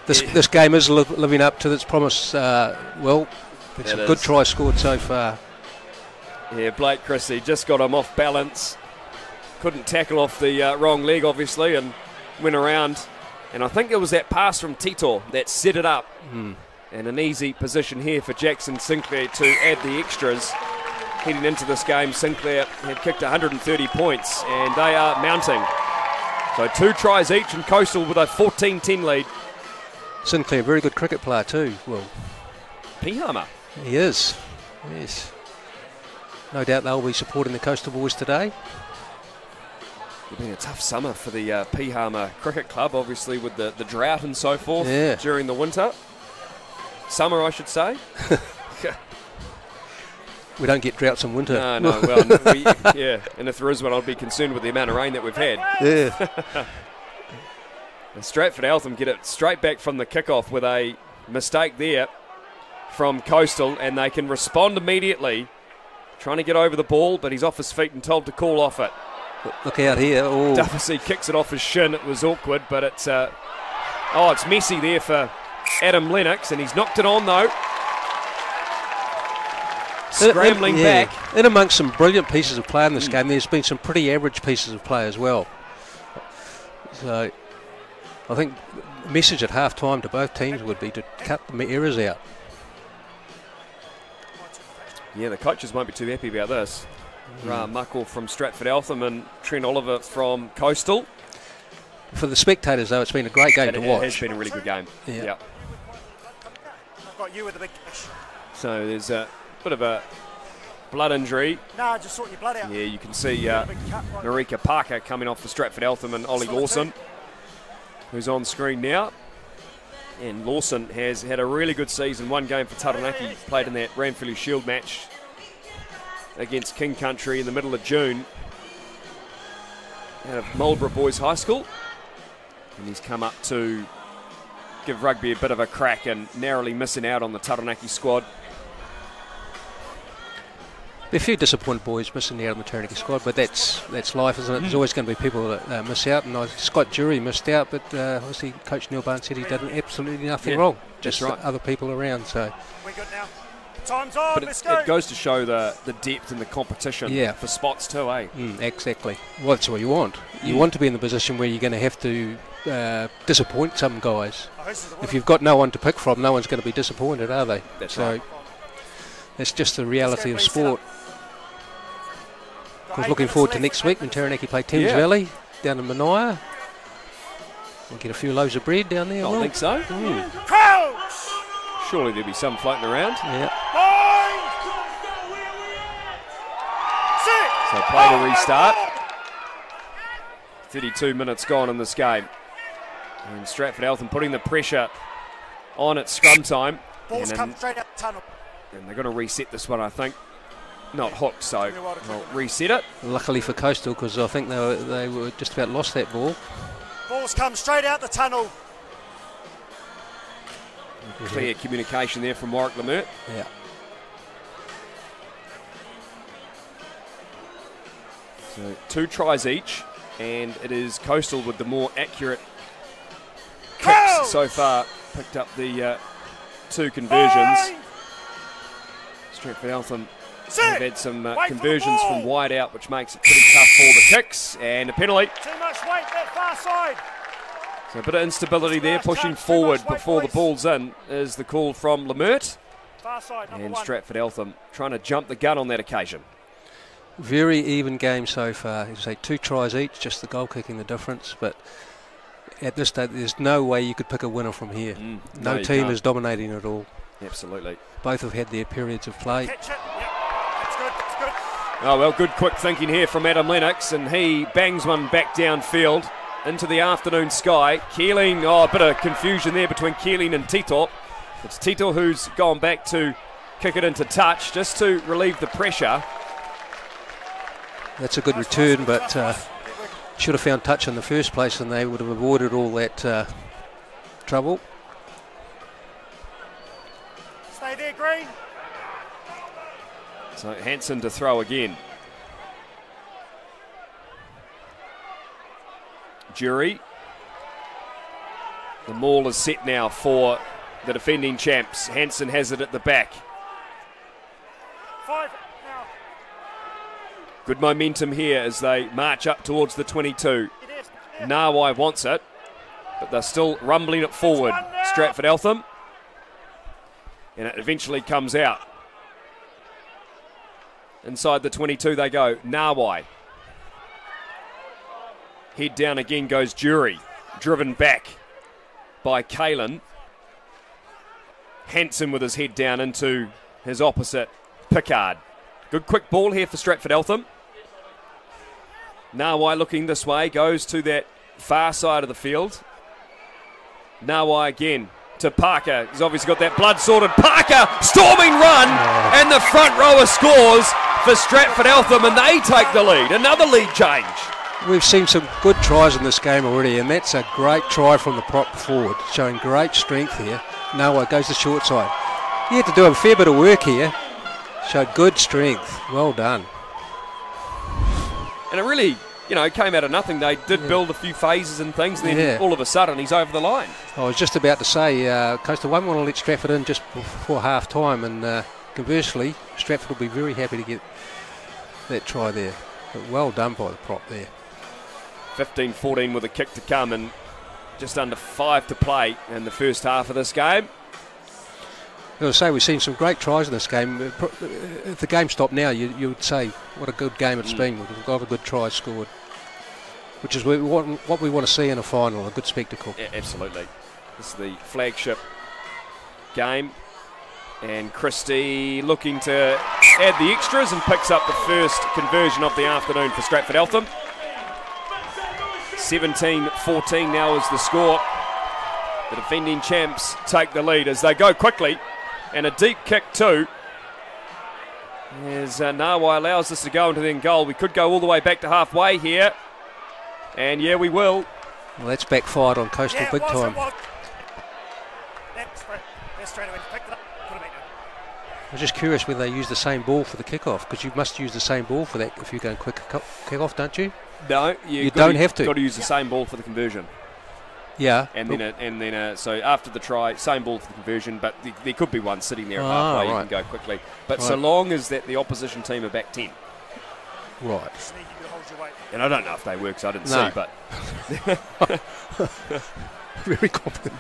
This game is living up to its promise. It's a good try scored so far.
Yeah, Blake Christie just got him off balance. Couldn't tackle off the wrong leg, obviously, and went around. And I think it was that pass from Tito that set it up. And an easy position here for Jackson Sinclair to add the extras. Heading into this game, Sinclair had kicked 130 points, and they are mounting. So 2 tries each, and Coastal with a 14-10 lead.
Sinclair, very good cricket player too, Will.
Pihama.
He is, yes. No doubt they'll be supporting the Coastal boys today.
It's been a tough summer for the Pihama Cricket Club, obviously with the drought and so forth during the winter. Summer, I should say.
We don't get droughts in winter.
No, yeah. And if there is one, I'd be concerned with the amount of rain that we've had.
Yeah.
And Stratford Eltham get it straight back from the kickoff with a mistake there from Coastal, and they can respond immediately. Trying to get over the ball, but he's off his feet and told to call off it.
Look out here. Oh.
Duffy kicks it off his shin. It was awkward, but it's it's messy there for Adam Lennox, and he's knocked it on though. Scrambling back.
In amongst some brilliant pieces of play in this game, there's been some pretty average pieces of play as well. So I think the message at half-time to both teams would be to cut the errors out.
Yeah, the coaches won't be too happy about this. Muckle from Stratford Eltham and Trent Oliver from Coastal.
For the spectators, though, it's been a great game to watch.
It has been a really good game.
Yeah.
I've got you with the big cash.
So there's a bit of a blood injury.
No, just sorting your blood out.
Yeah, you can see Marika Parker coming off for Stratford Eltham and Ollie Lawson, who's on screen now. And Lawson has had a really good season. One game for Taranaki, played in that Ranfurly Shield match against King Country in the middle of June out of Marlborough Boys High School. And he's come up to give rugby a bit of a crack and narrowly missing out on the Taranaki squad.
There are a few disappointed boys missing out on the Taranaki squad, but that's life, isn't it? There's always going to be people that miss out, and Scott Jury missed out, but obviously Coach Neil Barnes said he did absolutely nothing wrong. Just
right.
Other people around. So
We're good now. Time's on,
but
let's go.
it goes to show the depth and the competition for spots too, eh?
Exactly. Well, that's what you want. You want to be in the position where you're going to have to disappoint some guys. If you've got no one to pick from, no one's going to be disappointed, are they?
That's right.
That's just the reality of sport. Of course, looking forward to next week when Taranaki play Thames Valley down in Manaia. We'll get a few loaves of bread down there.
I think so.
Crouch!
Surely there'll be some floating around.
Yeah.
So play to restart. 32 minutes gone in this game. And Stratford Eltham putting the pressure on at scrum time.
Ball's come straight out the tunnel.
And they're going to reset this one, I think. Not hooked, so they'll reset it.
Luckily for Coastal, because I think they were just about lost that ball.
Ball's come straight out the tunnel.
Clear communication there from Warwick Lemert.
Yeah.
So 2 tries each, and it is Coastal with the more accurate kicks so far. Picked up the 2 conversions. Stratford Eltham have had some conversions from wide out, which makes it pretty tough for the kicks, and a penalty.
Too much weight that far side.
So a bit of instability there, pushing forward before the ball's in, is the call from Lemert.
Far side,
And Stratford Eltham trying to jump the gun on that occasion.
Very even game so far. You say 2 tries each, just the goal kicking the difference, but at this stage there's no way you could pick a winner from here. No team is dominating at all.
Absolutely.
Both have had their periods of play.
Catch it. Yep. That's good. That's good.
Oh, well, good quick thinking here from Adam Lennox, and he bangs one back downfield into the afternoon sky. Keeling, a bit of confusion there between Keeling and Tito. It's Tito who's gone back to kick it into touch just to relieve the pressure.
That's a good return, but should have found touch in the first place and they would have avoided all that trouble.
Stay there, Green.
So Hansen to throw again. Jury. The maul is set now for the defending champs. Hansen has it at the back.
5 now.
Good momentum here as they march up towards the 22. Nawai wants it, but they're still rumbling it forward. Stratford Eltham. And it eventually comes out. Inside the 22 they go. Nawai. Head down again goes Jury. Driven back by Kalen. Hansen with his head down into his opposite, Pickard. Good quick ball here for Stratford Eltham. Nawai looking this way, goes to that far side of the field. Nawai again to Parker. He's obviously got that blood sorted. Parker, storming run, and the front rower scores for Stratford Eltham, and they take the lead. Another lead change.
We've seen some good tries in this game already, and that's a great try from the prop forward, showing great strength here. Noah goes to short side. He had to do a fair bit of work here. Showed good strength. Well done.
And it really, came out of nothing. They did build a few phases and things, and then all of a sudden he's over the line.
I was just about to say, Coastal won't want to let Stratford in just before half time, and conversely, Stratford will be very happy to get that try there. But well done by the prop there.
15-14 with a kick to come, and just under 5 to play in the first half of this game.
As I say, we've seen some great tries in this game. If the game stopped now, you would say what a good game it's been. We've got a lot of good tries scored, which is what we want to see in a final, a good spectacle.
Yeah, absolutely. This is the flagship game, and Christie looking to add the extras and picks up the first conversion of the afternoon for Stratford Eltham. 17-14 now is the score. The defending champs take the lead as they go quickly, and a deep kick too, as Nawai allows us to go into the end goal. We could go all the way back to halfway here, and yeah, we will.
Well, that's backfired on Coastal big time.
That's straight away. Picked it up. Put it back down.
I was just curious whether they use the same ball for the kick-off, because you must use the same ball for that if you're going quick kick-off, don't you?
No,
you don't have to.
You've got to use the same ball for the conversion.
Yeah.
And then so after the try, same ball for the conversion, but there could be one sitting there at halfway. You can go quickly. But so long as that the opposition team are back 10.
Right.
Sneaky to hold your weight.
And I don't know if they work, so I didn't see, but...
Very confident.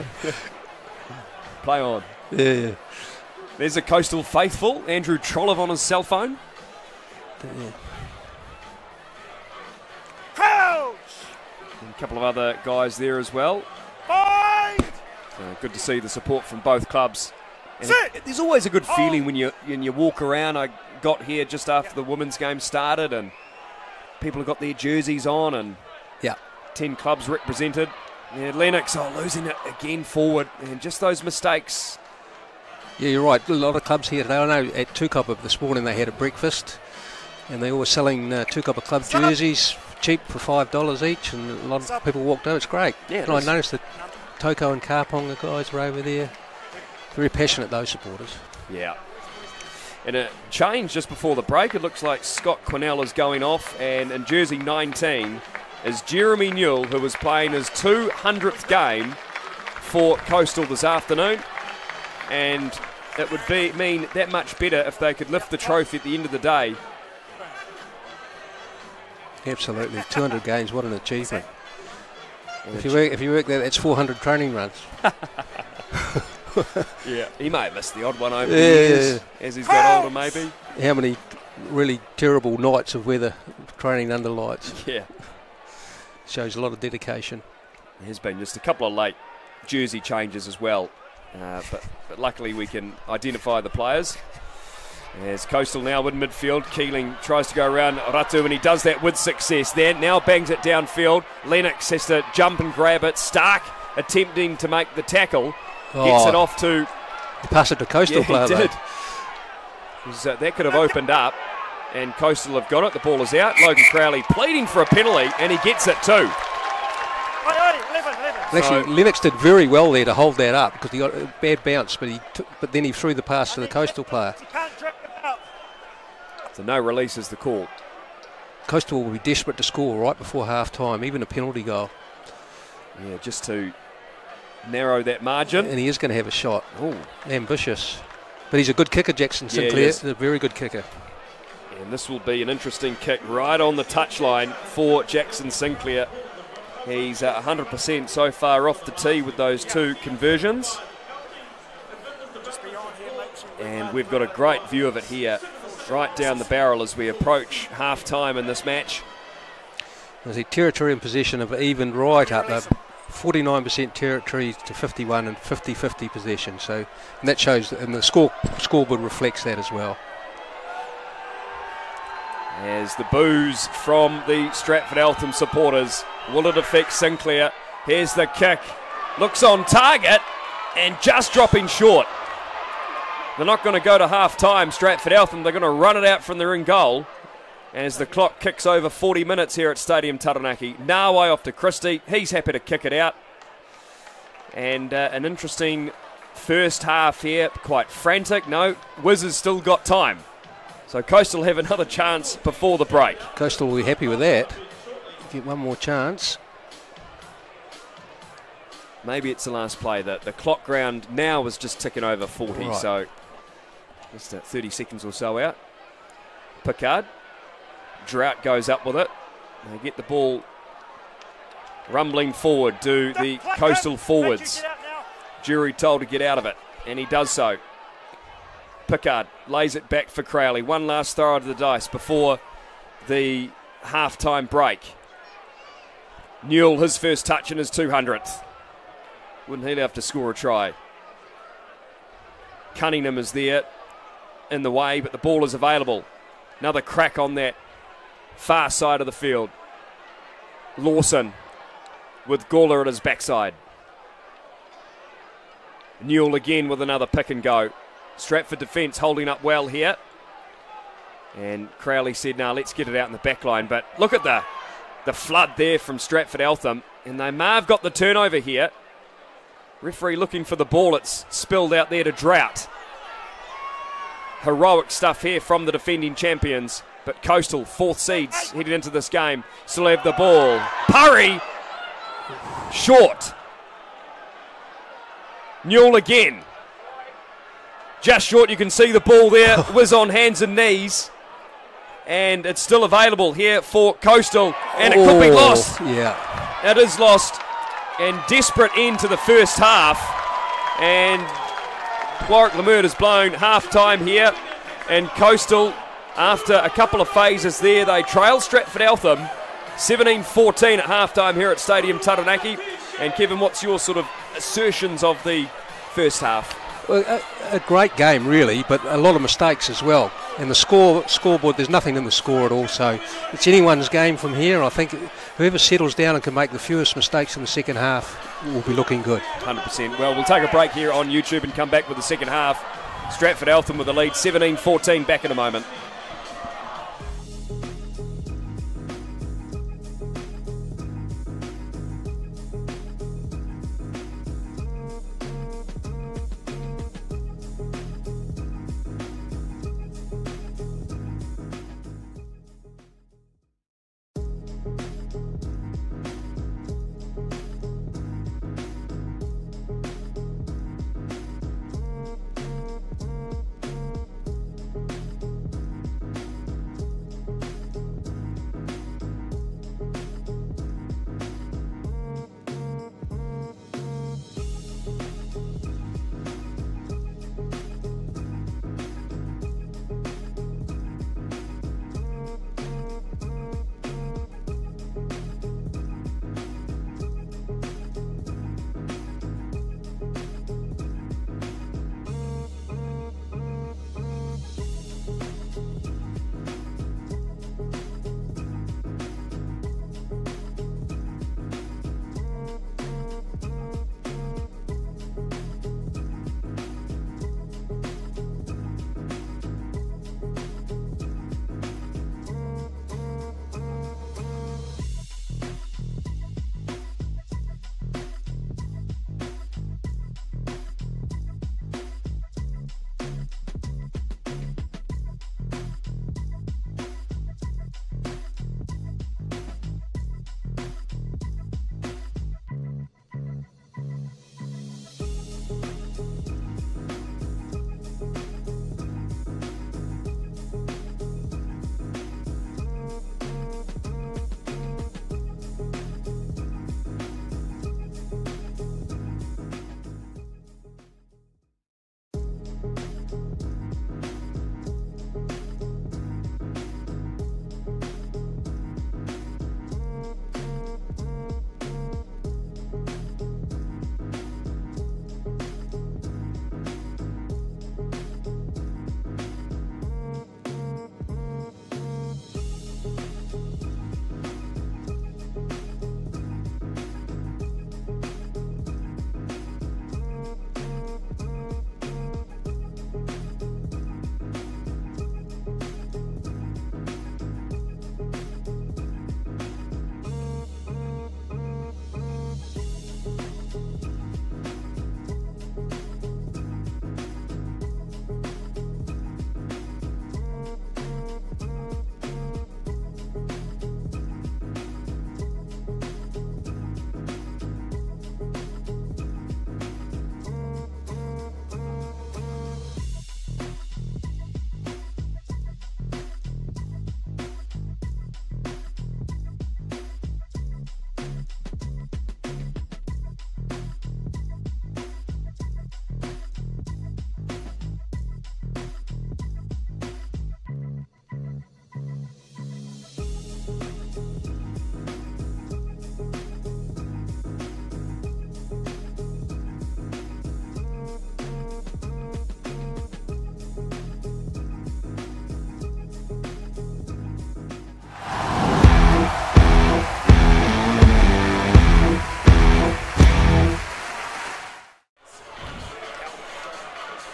Play on.
Yeah.
There's a Coastal faithful, Andrew Trollive on his cell phone.
Yeah.
Crouch!
And a couple of other guys there as well.
Fight!
Good to see the support from both clubs. And
Sit!
there's always a good feeling when you walk around. I got here just after the women's game started, and people have got their jerseys on, and 10 clubs represented. Yeah, Lennox losing it again forward, and just those mistakes.
Yeah, you're right. A lot of clubs here today. I know at Tukapa this morning they had a breakfast, and they were selling Tukapa club jerseys cheap for $5 each, and a lot of people walked over. It's great.
Yeah,
and I noticed that Toko and Karpong, the guys, were over there. Very passionate, those supporters.
Yeah. And a change just before the break. It looks like Scott Quinnell is going off, and in jersey 19 is Jeremy Newell, who was playing his 200th game for Coastal this afternoon. And it would mean that much better if they could lift the trophy at the end of the day.
Absolutely. 200 games, what an achievement. If you work that, that's 400 training runs.
Yeah, he may have missed the odd one over the years as he's got older, maybe.
How many really terrible nights of weather training under lights.
Yeah.
Shows a lot of dedication.
There's been just a couple of late jersey changes as well. But luckily we can identify the players. As Coastal now in midfield, Keeling tries to go around Ratu, and he does that with success there. Now bangs it downfield. Lennox has to jump and grab it. Stark attempting to make the tackle. Gets it off to...
He passed it to Coastal player.
He did. That could have opened up, and Coastal have got it. The ball is out. Logan Crowley pleading for a penalty, and he gets it too.
11.
Actually, Lennox did very well there to hold that up, because he got a bad bounce, but then he threw the pass to the Coastal player.
You can't drag it out.
So no release is the call.
Coastal will be desperate to score right before half-time, even a penalty goal.
Yeah, just to narrow that margin.
And he is going to have a shot.
Ooh.
Ambitious. But he's a good kicker, Jackson Sinclair. He's a very good kicker.
And this will be an interesting kick right on the touchline for Jackson Sinclair. He's 100% so far off the tee with those 2 conversions. And we've got a great view of it here, right down the barrel as we approach half-time in this match.
There's a territory and possession of even right up, 49% territory to 51 and 50-50 possession. So, and that shows, and the scoreboard reflects that as well.
As the boos from the Stratford Eltham supporters, will it affect Sinclair? Here's the kick, looks on target, and just dropping short. They're not going to go to half-time, Stratford Eltham. They're going to run it out from their own goal as the clock kicks over 40 minutes here at Stadium Taranaki. Nawai off to Christie. He's happy to kick it out. And an interesting first half here. Quite frantic. No, Wizards still got time. So Coastal have another chance before the break.
Coastal will be happy with that. Get one more chance.
Maybe it's the last play. The clock round now is just ticking over 40,
right.
So just 30 seconds or so out. Pickard. Drought goes up with it. They get the ball rumbling forward to the Coastal forwards. Jury told to get out of it, and he does so. Pickard lays it back for Crowley. One last throw of the dice before the half-time break. Newell, his first touch in his 200th. Wouldn't he have to score a try? Cunningham is there in the way, but the ball is available. Another crack on that far side of the field. Lawson with Gawler at his backside. Newell again with another pick and go. Stratford defence holding up well here. And Crowley said, "No, let's get it out in the back line." But look at the flood there from Stratford Eltham. And they may have got the turnover here. Referee looking for the ball. It's spilled out there to Drought. Heroic stuff here from the defending champions. But Coastal, fourth seeds, heading into this game, still have the ball. Purry, short. Newell again. Just short, you can see the ball there. Whiz on hands and knees. And it's still available here for Coastal. And it could be lost.
Yeah.
It is lost. And desperate end to the first half. And Warwick Lemert has blown half-time here. And Coastal, after a couple of phases there, they trail Stratford Eltham 17-14 at half-time here at Stadium Taranaki. And Kevin, what's your sort of assertions of the first half?
Well, a great game, really, but a lot of mistakes as well. And the scoreboard, there's nothing in the score at all, so it's anyone's game from here. I think whoever settles down and can make the fewest mistakes in the second half will be looking good.
100%. Well, we'll take a break here on YouTube and come back with the second half. Stratford Eltham with the lead, 17-14, back in a moment.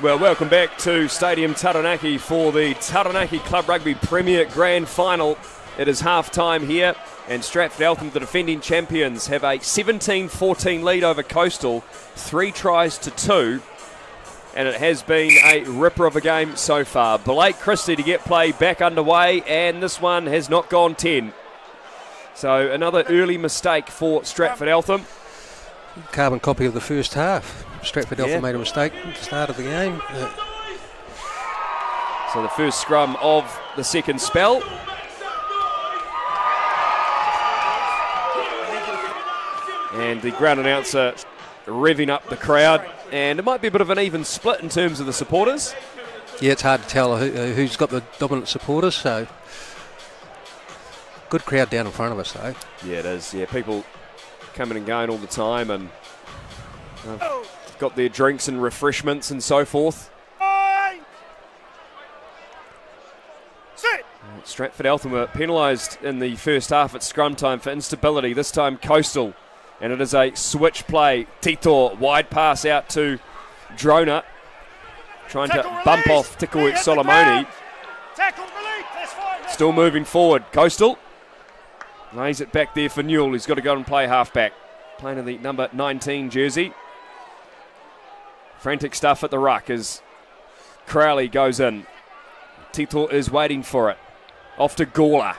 Well, welcome back to Stadium Taranaki for the Taranaki Club Rugby Premier Grand Final. It is half-time here, and Stratford Eltham, the defending champions, have a 17-14 lead over Coastal, 3 tries to 2, and it has been a ripper of a game so far. Blake Christie to get play back underway, and this one has not gone 10. So another early mistake for Stratford Eltham.
Carbon copy of the first half. Stratford Eltham made a mistake at the start of the game.
So the first scrum of the second spell. And the ground announcer revving up the crowd. And it might be a bit of an even split in terms of the supporters.
Yeah, it's hard to tell who's got the dominant supporters, so good crowd down in front of us, though.
Yeah, it is. Yeah, people coming and going all the time, and got their drinks and refreshments and so forth. Stratford Eltham were penalised in the first half at scrum time for instability. This time Coastal, and it is a switch play. Tito, wide pass out to Drona, trying to bump off Tiko Solomoni. Still moving forward. Coastal lays it back there for Newell. He's got to go and play halfback, playing in the number 19 jersey. Frantic stuff at the ruck as Crowley goes in. Tito is waiting for it. Off to Gawler,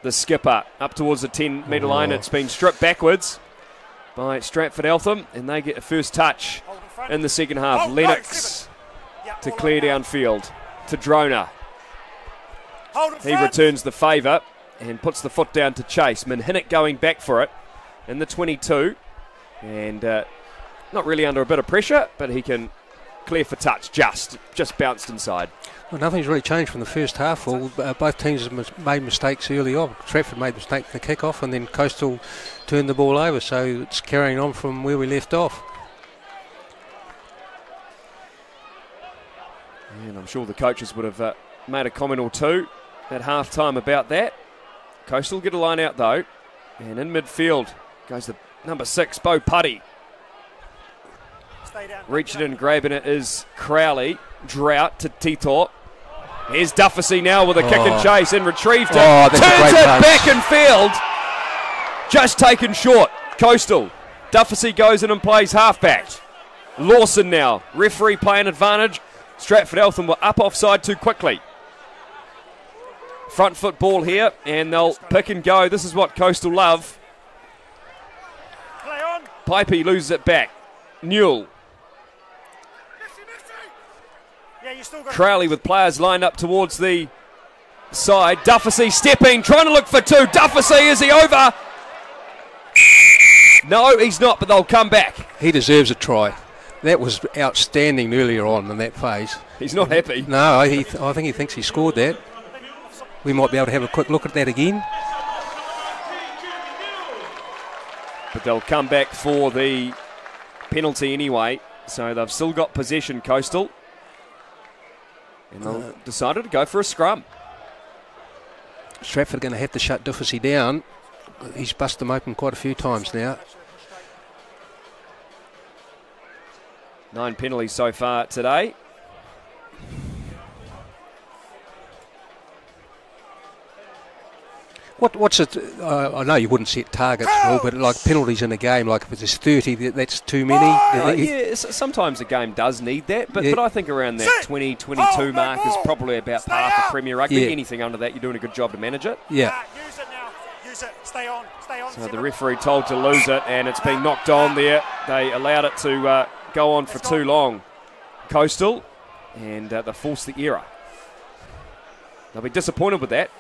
the skipper, up towards the 10-metre line. It's been stripped backwards by Stratford Eltham, and they get a first touch in the second half. Lennox to clear downfield to Drona. He returns the favour and puts the foot down to chase. Minhinnick going back for it in the 22, and not really under a bit of pressure, but he can clear for touch. Just bounced inside.
Well, nothing's really changed from the first half. Well, both teams have made mistakes early on. Stratford made a mistake for the kick-off, and then Coastal turned the ball over, so it's carrying on from where we left off.
And I'm sure the coaches would have made a comment or two at half-time about that. Coastal get a line out, though, and in midfield goes the number 6, Bo Putty. Reaching in, grabbing it is Crowley. Drought to Tito. Here's Dufficy now with a kick and chase and retrieved it. Turns it back in field. Just taken short. Coastal. Dufficy goes in and plays halfback. Lawson now. Referee playing advantage. Stratford Eltham were up offside too quickly. Front foot ball here, and they'll pick and go. This is what Coastal love. Pipey loses it back. Newell. Crowley with players lined up towards the side. Dufficy stepping, trying to look for 2. Dufficy, is he over? No, he's not, but they'll come back.
He deserves a try. That was outstanding earlier on in that phase.
He's not happy.
No, I think he thinks he scored that. We might be able to have a quick look at that again.
But they'll come back for the penalty anyway, so they've still got possession, Coastal. And they'll decided to go for a scrum.
Stratford are going to have to shut Dufficy down. He's busted them open quite a few times now.
9 penalties so far today.
What's it? I know you wouldn't set targets, Will, but like penalties in a game, like if it's 30, that's too many.
Yeah, sometimes a game does need that, but I think around that 20, 22 mark is probably about par for Premier Rugby.
Yeah.
Anything under that, you're doing a good job to manage it.
Yeah.
Use it now. Use it. Stay on. Stay on.
So the referee told to lose it, and it's been knocked on there. They allowed it to go on for too long. Coastal, and they forced the error. They'll be disappointed with that.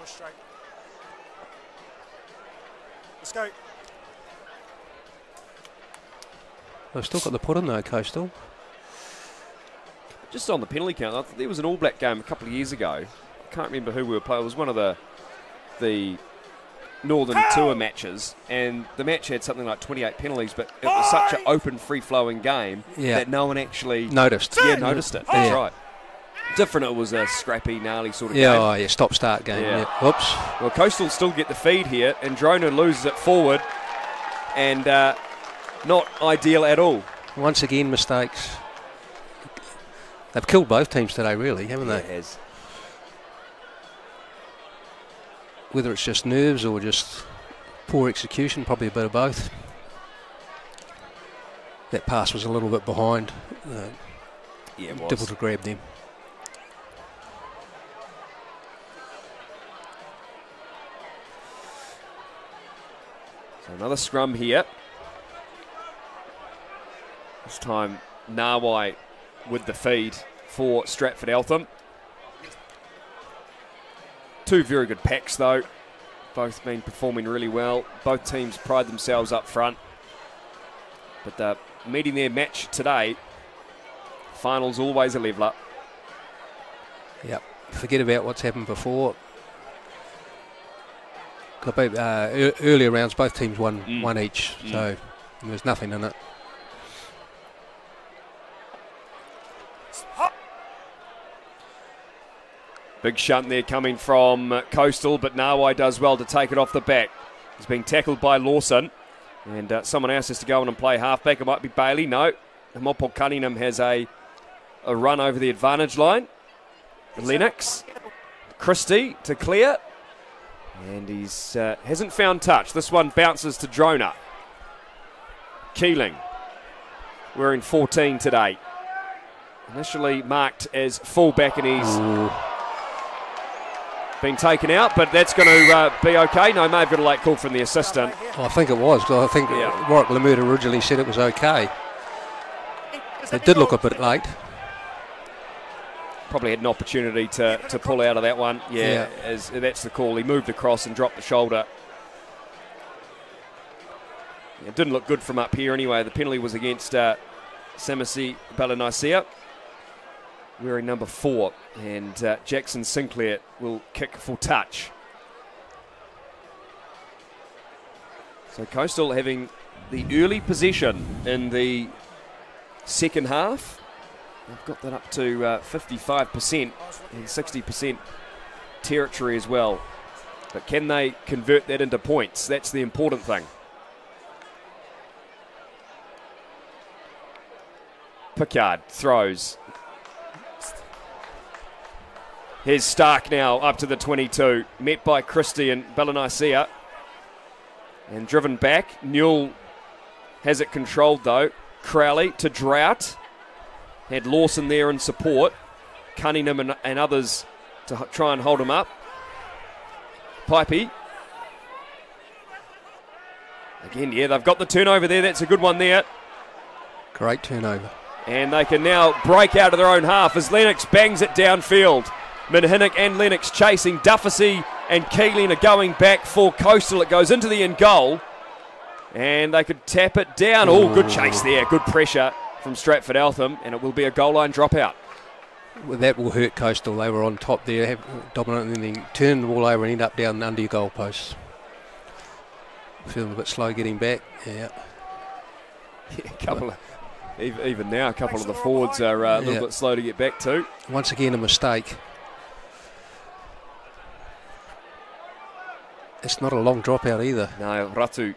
Push straight. Let's go.
They've still got the put in though, Coastal.
Just on the penalty count, I think there was an All Black game a couple of years ago. I can't remember who we were playing. It was one of the Northern Tour matches, and the match had something like 28 penalties, but it was such an open, free-flowing game that no one actually
noticed.
Yeah, noticed it. That's right. Different, it was a scrappy, gnarly sort of game.
Oh, yeah, stop-start game. Yeah. Whoops.
Well, Coastal still get the feed here, and Drona loses it forward, and not ideal at all.
Once again, mistakes. They've killed both teams today, really, haven't they?
It has.
Whether it's just nerves or just poor execution, probably a bit of both. That pass was a little bit behind.
Yeah, it was.
Difficult to grab them.
So another scrum here. This time Nawai with the feed for Stratford Eltham. Two very good packs though. Both been performing really well. Both teams pride themselves up front. But they're meeting their match today. Finals always a leveller.
Yep. Forget about what's happened before. Earlier rounds, both teams won one each, so there's nothing in it.
Big shunt there coming from Coastal, but Nawai does well to take it off the back. He's being tackled by Lawson, and someone else has to go in and play halfback. It might be Bailey. No, Mopo Cunningham has a run over the advantage line. Lennox, Christie to clear, and he's hasn't found touch. This one bounces to Drona. Keeling, wearing 14 today. Initially marked as fullback, and he's been taken out, but that's going to be okay. No, may have got a late call from the assistant.
I think it was. I think Warwick Lemut originally said it was okay. It did look a bit late.
Probably had an opportunity to pull out of that one. Yeah, that's the call. He moved across and dropped the shoulder. It didn't look good from up here anyway. The penalty was against Samisi Balanaisia, wearing number 4. And Jackson Sinclair will kick for touch. So Coastal having the early possession in the second half. They've got that up to 55% and 60% territory as well. But can they convert that into points? That's the important thing. Pickard throws. Here's Stark now up to the 22. Met by Christie and Balanaisia. And driven back. Newell has it controlled though. Crowley to Drought. Had Lawson there in support. Cunningham and others to try and hold him up. Pipey. Again, yeah, they've got the turnover there. That's a good one there.
Great turnover.
And they can now break out of their own half as Lennox bangs it downfield. Minhinnick and Lennox chasing. Duffy and Keeling are going back for Coastal. It goes into the end goal. And they could tap it down. Oh, good chase there. Good pressure from Stratford Eltham, and it will be a goal line dropout.
Well, that will hurt Coastal. They were on top there, dominant, and then turn the ball over and end up down under your goal posts. Feeling a bit slow getting back. Yeah.
Even now, a couple of the forwards are a little bit slow to get back to.
Once again, a mistake. It's not a long dropout either.
No, Ratu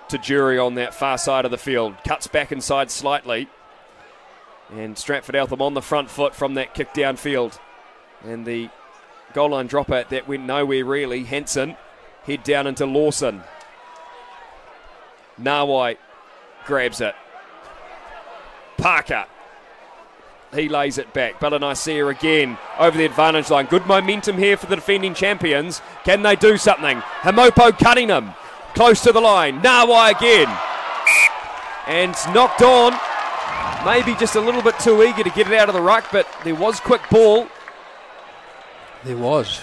to Jury on that far side of the field. Cuts back inside slightly. And Stratford Eltham on the front foot from that kick downfield. And the goal line dropout that went nowhere really. Henson head down into Lawson. Nawai grabs it. Parker. He lays it back. Balanaisia again over the advantage line. Good momentum here for the defending champions. Can they do something? Hamopo Cunningham close to the line. Nawai again. And knocked on. Maybe just a little bit too eager to get it out of the ruck, but there was quick ball.
There was.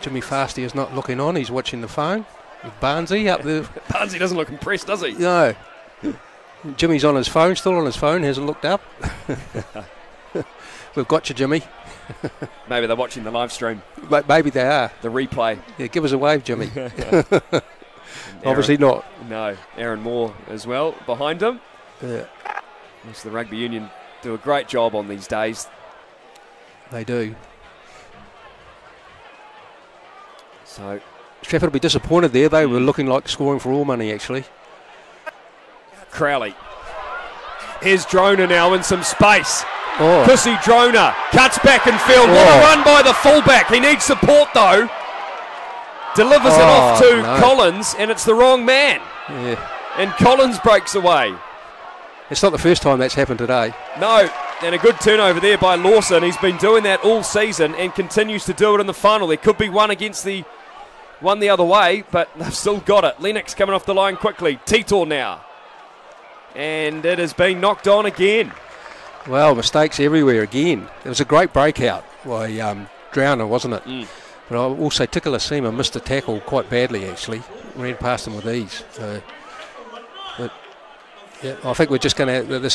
Jimmy Fasty is not looking on. He's watching the phone. With Barnesy up there.
Barnesy doesn't look impressed, does he?
No. Jimmy's on his phone, still on his phone, hasn't looked up. We've got you, Jimmy.
Maybe they're watching the live stream.
Maybe they are.
The replay.
Yeah, give us a wave, Jimmy. Obviously not.
No, Aaron Moore as well behind him.
Yeah.
The rugby union do a great job on these days.
They do.
So
Straford will be disappointed there. They were looking like scoring for all money, actually.
Crowley Here's Drona now in some space.
Oh.
Pussy Drona cuts back in field. What a run by the fullback. He needs support though. Delivers it off to Collins, and it's the wrong man.
Yeah.
And Collins breaks away.
It's not the first time that's happened today.
No, and a good turnover there by Lawson. He's been doing that all season and continues to do it in the final. There could be one the other way, but they've still got it. Lennox coming off the line quickly. Titor now. And it has been knocked on again.
Well, mistakes everywhere again. It was a great breakout by Drowner, wasn't it? But I will say Tikola Sema missed a tackle quite badly, actually. Ran past him with ease. But yeah, I think this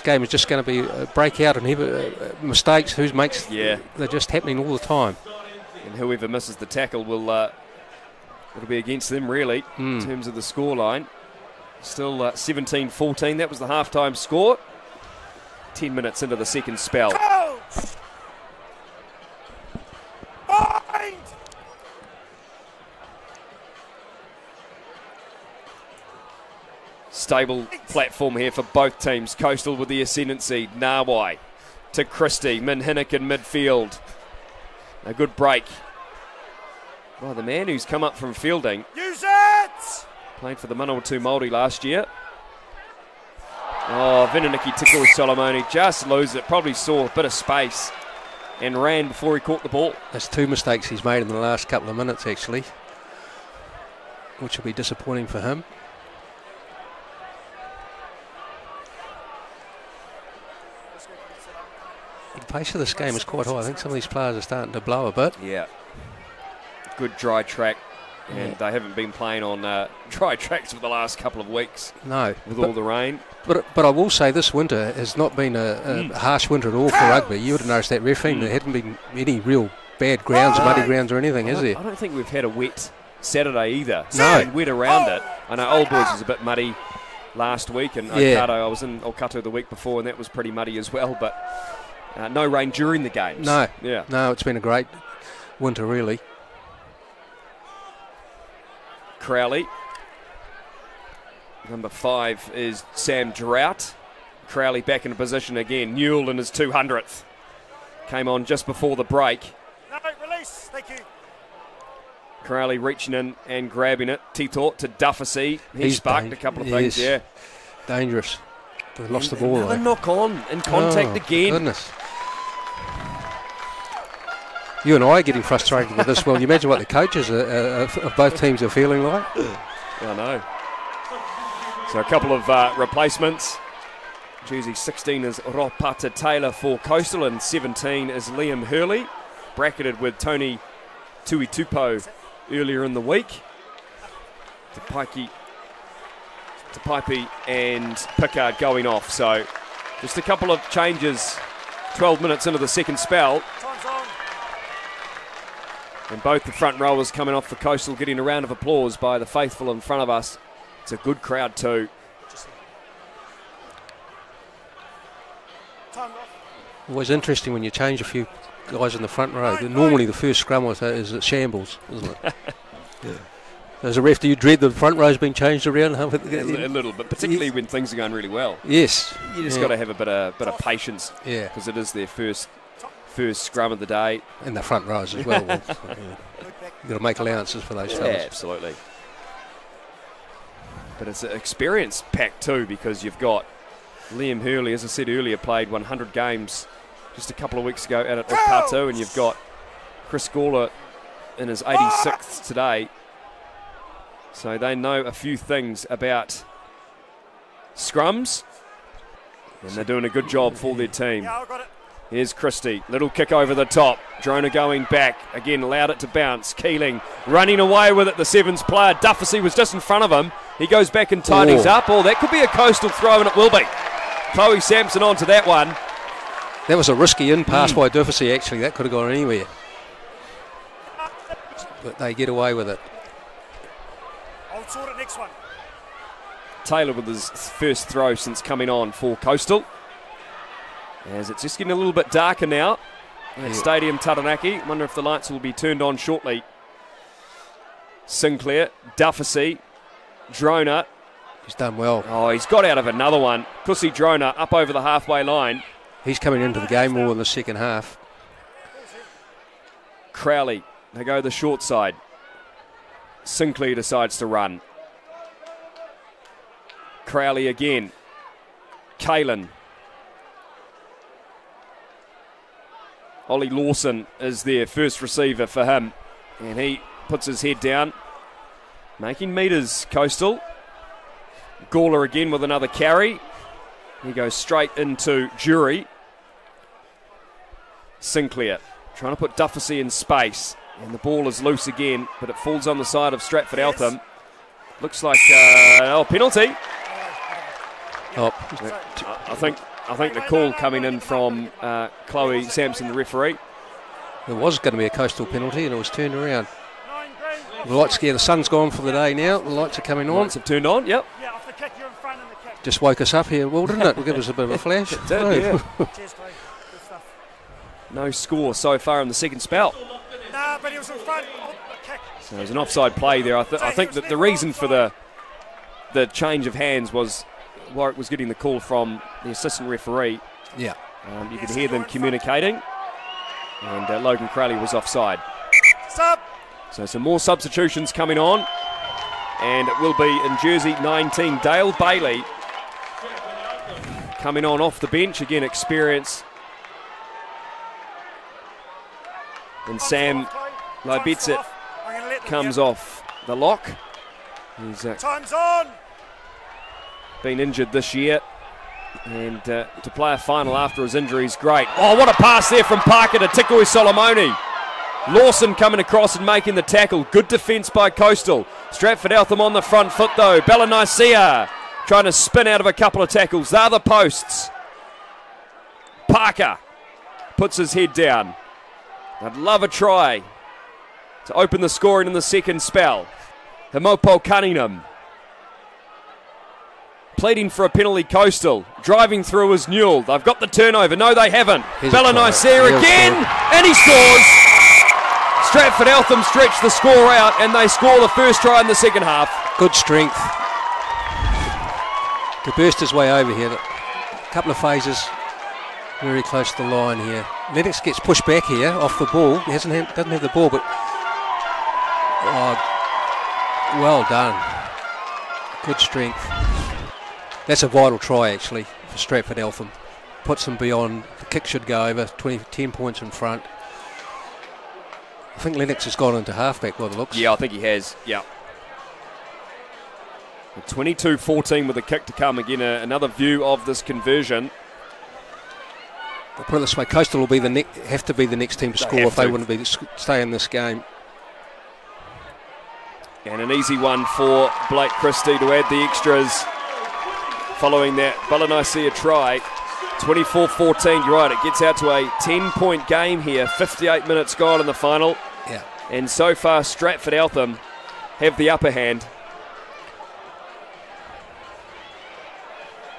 game is just going to be a breakout and mistakes. They're just happening all the time.
And whoever misses the tackle will it'll be against them, really, in terms of the scoreline. Still 17-14. That was the halftime score. 10 minutes into the second spell. Stable platform here for both teams. Coastal with the ascendancy. Nawai to Christie. Minhinnick in midfield. A good break. Well, the man who's come up from fielding.
Use it!
Played for the Manawatu Māori last year. Oh, Vinaniki Tiko Solomoni just loses it. Probably saw a bit of space and ran before he caught the ball.
That's two mistakes he's made in the last couple of minutes, actually, which will be disappointing for him. The pace of this game is quite high. I think some of these players are starting to blow a bit.
Yeah. Good dry track. And they haven't been playing on dry tracks for the last couple of weeks.
No.
With all the rain.
But I will say this winter has not been a harsh winter at all for rugby. You would have noticed that, refereeing. There hadn't been any real bad grounds, muddy grounds or anything, is there?
I don't think we've had a wet Saturday either.
No.
It's been wet around it. I know Old Boys was a bit muddy last week. And Okato, I was in Okato the week before, and that was pretty muddy as well. But no rain during the games.
No.
Yeah.
No, it's been a great winter, really.
Crowley. Number 5 is Sam Drought. Crowley back in position again. Newell in his 200th. Came on just before the break.
No, release. Thank you.
Crowley reaching in and grabbing it. Tito to Dufficy. He sparked a couple of things, yeah.
Dangerous. They lost the ball,
another
though.
knock on and contact again.
Goodness. You and I are getting frustrated with this. Well, you imagine what the coaches of both teams are feeling like.
I know. So a couple of replacements. Jersey 16 is Ropata Taylor for Coastal, and 17 is Liam Hurley, bracketed with Tony Tuitupo earlier in the week. Tapaipi and Pickard going off. So just a couple of changes 12 minutes into the second spell.
Time's on.
And both the front rowers coming off for Coastal, getting a round of applause by the faithful in front of us. It's a good crowd too.
Time off.
Always interesting when you change a few guys in the front row. Normally the first scrum is a shambles, isn't it? Yeah. As a ref, do you dread the front row's being changed around?
A little bit, particularly when things are going really well.
Yes.
You just got to have a bit of patience.
Yeah.
Because it is their first scrum of the day.
And the front rows as well. You've got to make allowances for those fellas.
Yeah, absolutely. But it's an experience pack too, because you've got Liam Hurley, as I said earlier, played 100 games just a couple of weeks ago out at Okatu, and you've got Chris Gawler in his 86th today. So they know a few things about scrums, and they're doing a good job for their team.
Yeah, I got it.
Here's Christie, little kick over the top. Drona going back, again allowed it to bounce. Keeling running away with it, the Sevens player. Dufficy was just in front of him. He goes back and tidies up. Oh, that could be a Coastal throw, and it will be. Chloe Sampson onto that one.
That was a risky in pass by Dufficy, actually. That could have gone anywhere. But they get away with it.
I'll sort it next one.
Taylor with his first throw since coming on for Coastal. As it's just getting a little bit darker now at Stadium Taranaki. Wonder if the lights will be turned on shortly. Sinclair, Dufficy, Drona.
He's done well.
Oh, he's got out of another one. Kusi Drona up over the halfway line.
He's coming into the game more in the second half.
Crowley, they go the short side. Sinclair decides to run. Crowley again. Kalen. Ollie Lawson is their first receiver for him. And he puts his head down. Making metres, Coastal. Gawler again with another carry. He goes straight into Jury. Sinclair trying to put Dufficy in space. And the ball is loose again, but it falls on the side of Stratford Eltham. Looks like penalty.
Oh,
I think the call coming in from Chloe Sampson, the referee.
there was going to be a Coastal penalty and it was turned around. The lights, the sun's gone for the day now. The lights are coming on.
Lights have turned on, yep.
Yeah, off the kick, you're in front of the kick.
Just woke us up here, Will, didn't it? Will give us a bit of a flash.
It did, yeah.
Cheers, Clay. Good stuff.
No score so far in the second spell.
Nah, but he was in front of the kick.
So there's an offside play there. I think that the reason for the change of hands was Warwick was getting the call from the assistant referee.
Yeah.
You could hear them communicating. And Logan Crowley was offside.
Sub.
So some more substitutions coming on. And it will be in jersey 19, Dale Bailey. Coming on off the bench. Again, experience. And Sam Lobetsit comes off the lock. He's
Time's on.
been injured this year. And to play a final after his injury is great. Oh, what a pass there from Parker to Tikoi Solomoni. Lawson coming across and making the tackle. Good defence by Coastal. Stratford Eltham on the front foot though. Balanicea trying to spin out of a couple of tackles. They're the posts. Parker puts his head down. I'd love a try to open the scoring in the second spell. Himopo Cunningham pleading for a penalty. Coastal driving through as Newell. They've got the turnover. No, they haven't. Balanicea again, and he scores. Stratford Eltham stretch the score out, and they score the first try in the second half.
Good strength to burst his way over here. A couple of phases very close to the line here. Lennox gets pushed back here off the ball. He doesn't have the ball, but well done. Good strength. That's a vital try actually for Stratford Eltham. Puts them beyond. The kick should go over. 10 points in front. I think Lennox has gone into halfback by the looks.
Yeah, I think he has. Yeah. 22-14 with a kick to come. Again, another view of this conversion.
I'll put it this way: Coastal will be have to be the next team to score if they want to stay in this game.
And an easy one for Blake Christie to add the extras following that Balanicea try. 24-14, you're right, it gets out to a 10-point game here. 58 minutes gone in the final.
Yeah.
And so far, Stratford Eltham have the upper hand.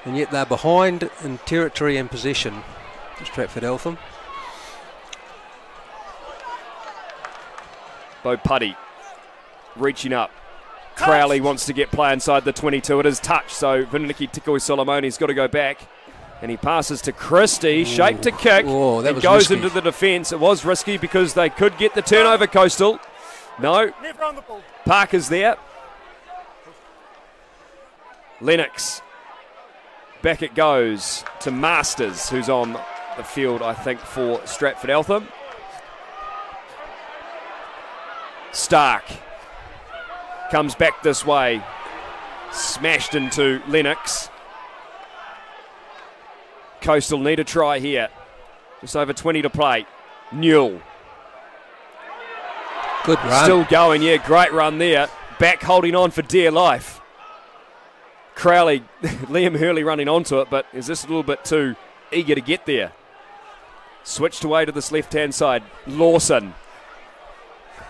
And yet they're behind in territory and possession, Stratford Eltham.
Bo Putty reaching up. Crowley wants to get play inside the 22. It is touch, so Viniki Tikoi Solomoni's got to go back. And he passes to Christie, shape to kick.
Oh, that
it
was
goes
risky.
into the defence. It was risky because they could get the turnover, Coastal. No.
Never on the ball.
Parker's there. Lennox. Back it goes to Masters, who's on the field, I think, for Stratford Eltham. Stark comes back this way. Smashed into Lennox. Coastal need a try here. Just over 20 to play. Newell.
Good run.
Still going, yeah, great run there. Back holding on for dear life. Crowley, Liam Hurley running onto it, but is this a little bit too eager to get there? Switched away to this left-hand side. Lawson.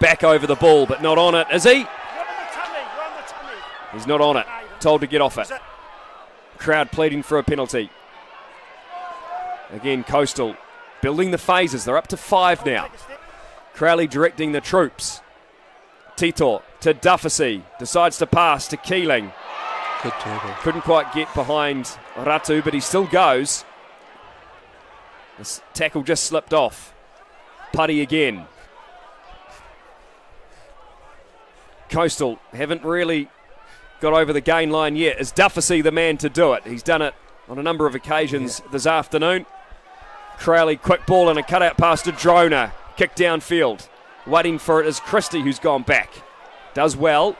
Back over the ball, but not on it, is he?
You're on the tummy.
He's not on it. Told to get off it.
Is it?
Crowd pleading for a penalty. Again, Coastal building the phases. They're up to 5 now.
Take a step.
Crowley directing the troops. Tito to Dufficy. Decides to pass to Keeling.
Good tackle.
Couldn't quite get behind Ratu, but he still goes. This tackle just slipped off. Putty again. Coastal haven't really got over the gain line yet. Is Duffy the man to do it? He's done it on a number of occasions this afternoon. Crowley, quick ball and a cutout pass to Drona. Kick downfield. Waiting for it is Christie, who's gone back. Does well.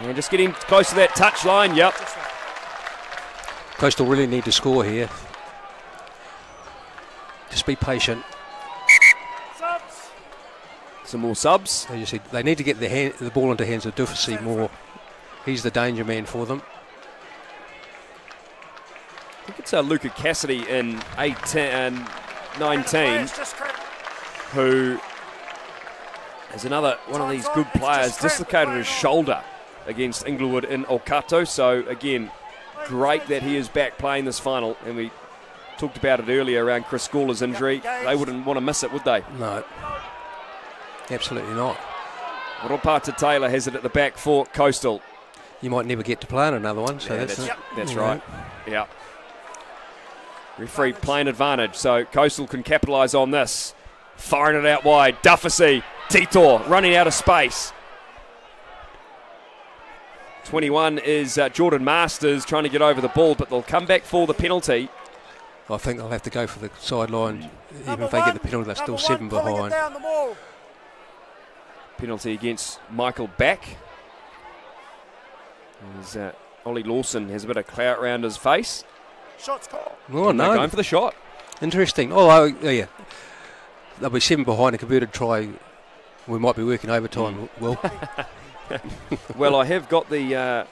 And just getting close to that touch line. Yep.
Coastal really need to score here. Just be patient.
Subs.
Some more subs.
As you said, they need to get the ball into hands of Duffy more. He's the danger man for them.
I think it's Luca Cassidy in 18 and 19 who is another one of these good players. Dislocated his shoulder against Inglewood in Okato. So again, great that he is back playing this final. And we talked about it earlier around Chris Scorler's injury. They wouldn't want to miss it, would they?
No, absolutely not.
Ropata Taylor has it at the back for Coastal.
You might never get to play in another one. So
Yeah, that's right.
Know.
Yeah. Referee playing advantage, so Coastal can capitalise on this. Firing it out wide. Duffy, Titor running out of space. 21 is Jordan Masters trying to get over the ball, but they'll come back for the penalty.
I think they'll have to go for the sideline. Even if they get the penalty, they're still 7 behind.
Penalty against Michael Back. Ollie Lawson has a bit of clout around his face.
Shots called.
Oh, no.
They're going for the shot.
Interesting. Oh, yeah. They'll be 7 behind a converted try. We might be working overtime, Will.
Well, I have got the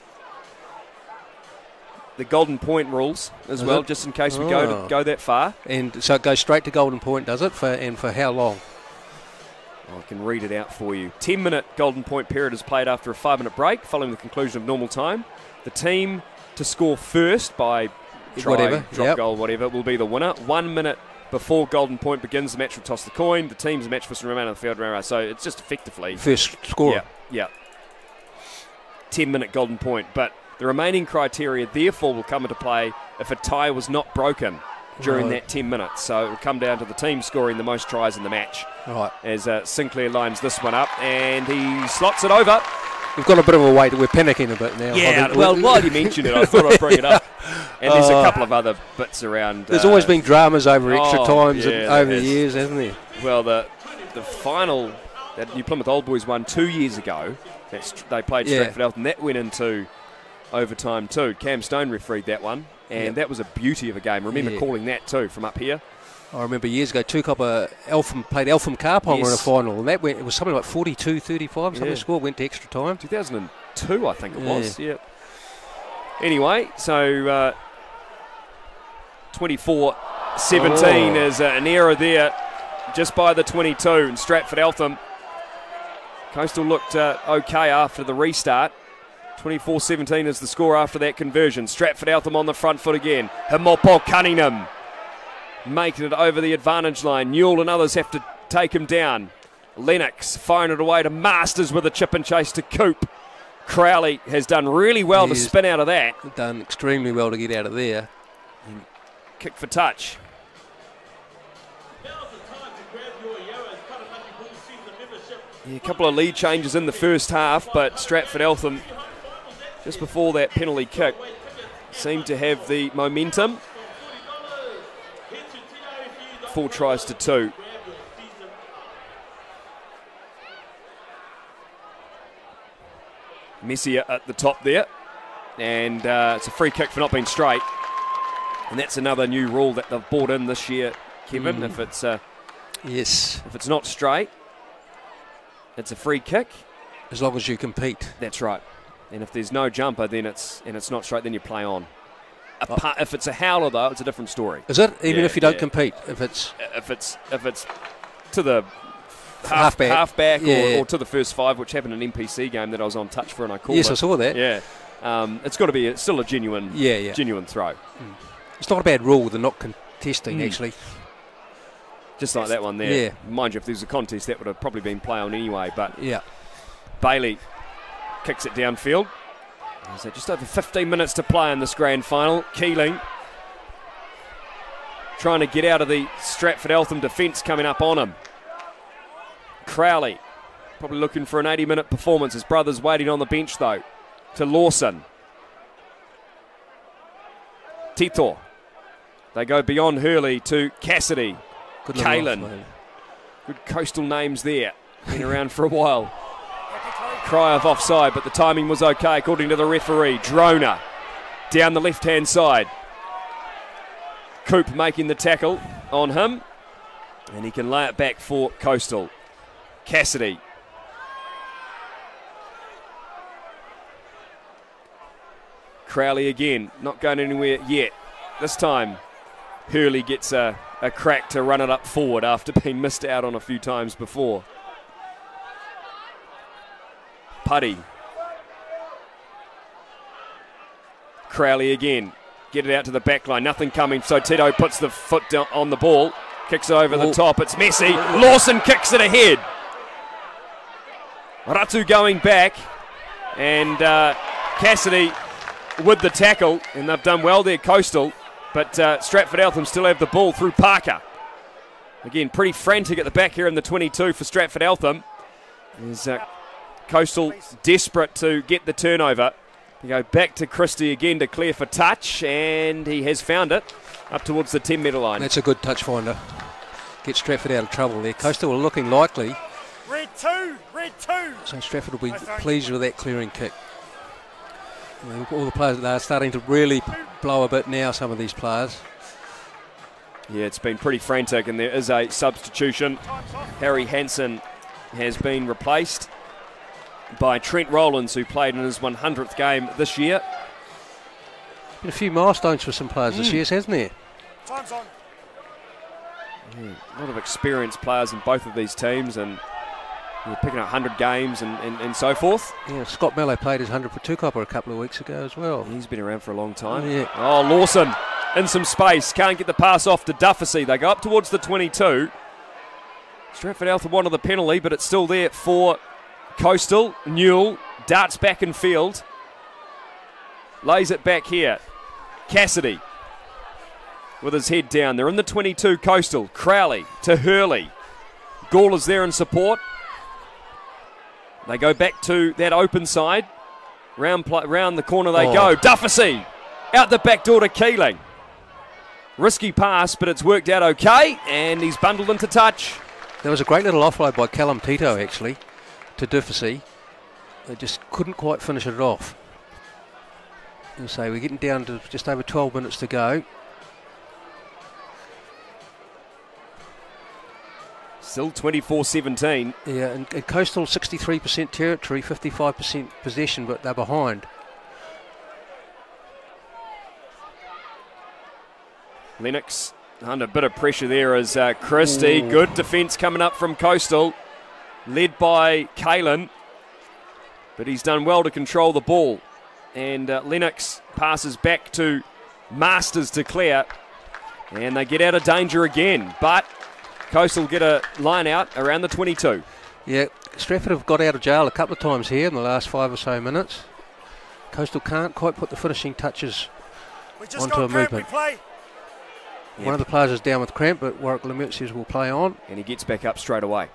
golden point rules as well, just in case we go that far.
And so it goes straight to golden point, does it? For how long?
I can read it out for you. 10-minute golden point period is played after a 5-minute break following the conclusion of normal time. The team to score first by try, drop goal, whatever, will be the winner. 1 minute before golden point begins, the match will toss the coin. The team's match must remain on the field. So it's just effectively
first scorer.
Yeah. 10-minute golden point. But the remaining criteria therefore will come into play if a tie was not broken during that 10 minutes. So it will come down to the team scoring the most tries in the match.
Right.
As Sinclair lines this one up and he slots it over.
We've got a bit of a wait. We're panicking a bit now.
Yeah, well, while you mentioned it, I thought I'd bring it up. And there's a couple of other bits around.
There's always been dramas over extra times over the years, hasn't there?
Well, the final that New Plymouth Old Boys won 2 years ago, they played Stratford Eltham, that went into overtime too. Cam Stone refereed that one, and that was a beauty of a game. Remember calling that too from up here.
I remember years ago, Eltham played Eltham Carpong in a final, and it was something like 42-35, something score, went to extra time.
2002, I think it was, Anyway, so 24-17 is an error there, just by the 22, and Stratford Eltham. Coastal looked okay after the restart. 24-17 is the score after that conversion. Stratford Eltham on the front foot again. Himopo Cunningham making it over the advantage line. Newell and others have to take him down. Lennox firing it away to Masters with a chip and chase to Coop. Crowley has done really well to spin out of that.
Done extremely well to get out of there.
Kick for touch. A couple of lead changes in the first half, but Stratford Eltham, just before that penalty kick, seemed to have the momentum. 4 tries to 2. Messier at the top there, and it's a free kick for not being straight, and that's another new rule that they've brought in this year, Kevin. If it's if it's not straight, it's a free kick.
As long as you compete.
That's right. And if there's no jumper, then it's not straight, then you play on. If it's a howler, though, it's a different story.
Is it? Even if you don't compete? If it's
to the halfback or to the first 5, which happened in an NPC game that I was on touch for and I called it.
Yes, I saw that.
Yeah. It's got to be still a genuine throw.
It's not a bad rule, the not contesting, actually.
Just like that one there.
Yeah.
Mind you, if there was a contest, that would have probably been play on anyway. But Bailey kicks it downfield. So just over 15 minutes to play in this grand final. Keeling trying to get out of the Stratford Eltham defence coming up on him. Crowley probably looking for an 80-minute performance. His brother's waiting on the bench though. To Lawson. Tito. They go beyond Hurley to Cassidy.
Good
Kalen. Good coastal names there. Been around for a while. Cry of offside, but the timing was okay according to the referee. Drona down the left-hand side. Coop making the tackle on him, and he can lay it back for Coastal. Cassidy. Crowley again, not going anywhere yet. This time, Hurley gets a crack to run it up forward after being missed out on a few times before. Putty. Crowley again. Get it out to the back line. Nothing coming, so Tito puts the foot down on the ball. Kicks over the top. It's messy. Lawson kicks it ahead. Ratu going back. And Cassidy with the tackle. And they've done well there, Coastal. But Stratford Eltham still have the ball through Parker. Again, pretty frantic at the back here in the 22 for Stratford Eltham. There's Coastal desperate to get the turnover. They go back to Christie again to clear for touch, and he has found it up towards the 10-metre line.
That's a good touch finder. Get Stratford out of trouble there. Coastal were looking likely.
Red 2, red 2.
So Stratford will be pleased with that clearing kick. All the players, they're starting to really blow a bit now, some of these players.
Yeah, it's been pretty frantic, and there is a substitution. Harry Hansen has been replaced by Trent Rowlands, who played in his 100th game this year.
Been a few milestones for some players this year, hasn't there?
Time's on.
Yeah, a lot of experienced players in both of these teams, and picking up 100 games and so forth.
Yeah, Scott Mallow played his 100 for Tukapa a couple of weeks ago as well.
He's been around for a long time.
Yeah.
Oh, Lawson in some space. Can't get the pass off to Dufficy. They go up towards the 22. Stratford Eltham wanted the penalty, but it's still there for Coastal. Newell darts back in field. Lays it back here. Cassidy with his head down. They're in the 22, Coastal. Crowley to Hurley. Gall is there in support. They go back to that open side. Round the corner they go. Dufficy out the back door to Keeling. Risky pass, but it's worked out okay, and he's bundled into touch.
There was a great little offload by Callum Tito, actually, to Dufficy. They just couldn't quite finish it off. And so we're getting down to just over 12 minutes to go.
Still 24-17.
Yeah, and Coastal 63% territory, 55% possession, but they're behind.
Lennox under a bit of pressure there as Christie. Good defence coming up from Coastal, led by Kalen. But he's done well to control the ball. And Lennox passes back to Masters to clear. And they get out of danger again. But Coastal get a line out around the 22.
Yeah, Straford have got out of jail a couple of times here in the last 5 or so minutes. Coastal can't quite put the finishing touches onto a movement. One of the players is down with cramp, but Warwick Lemurtius will play on.
And he gets back up straight away.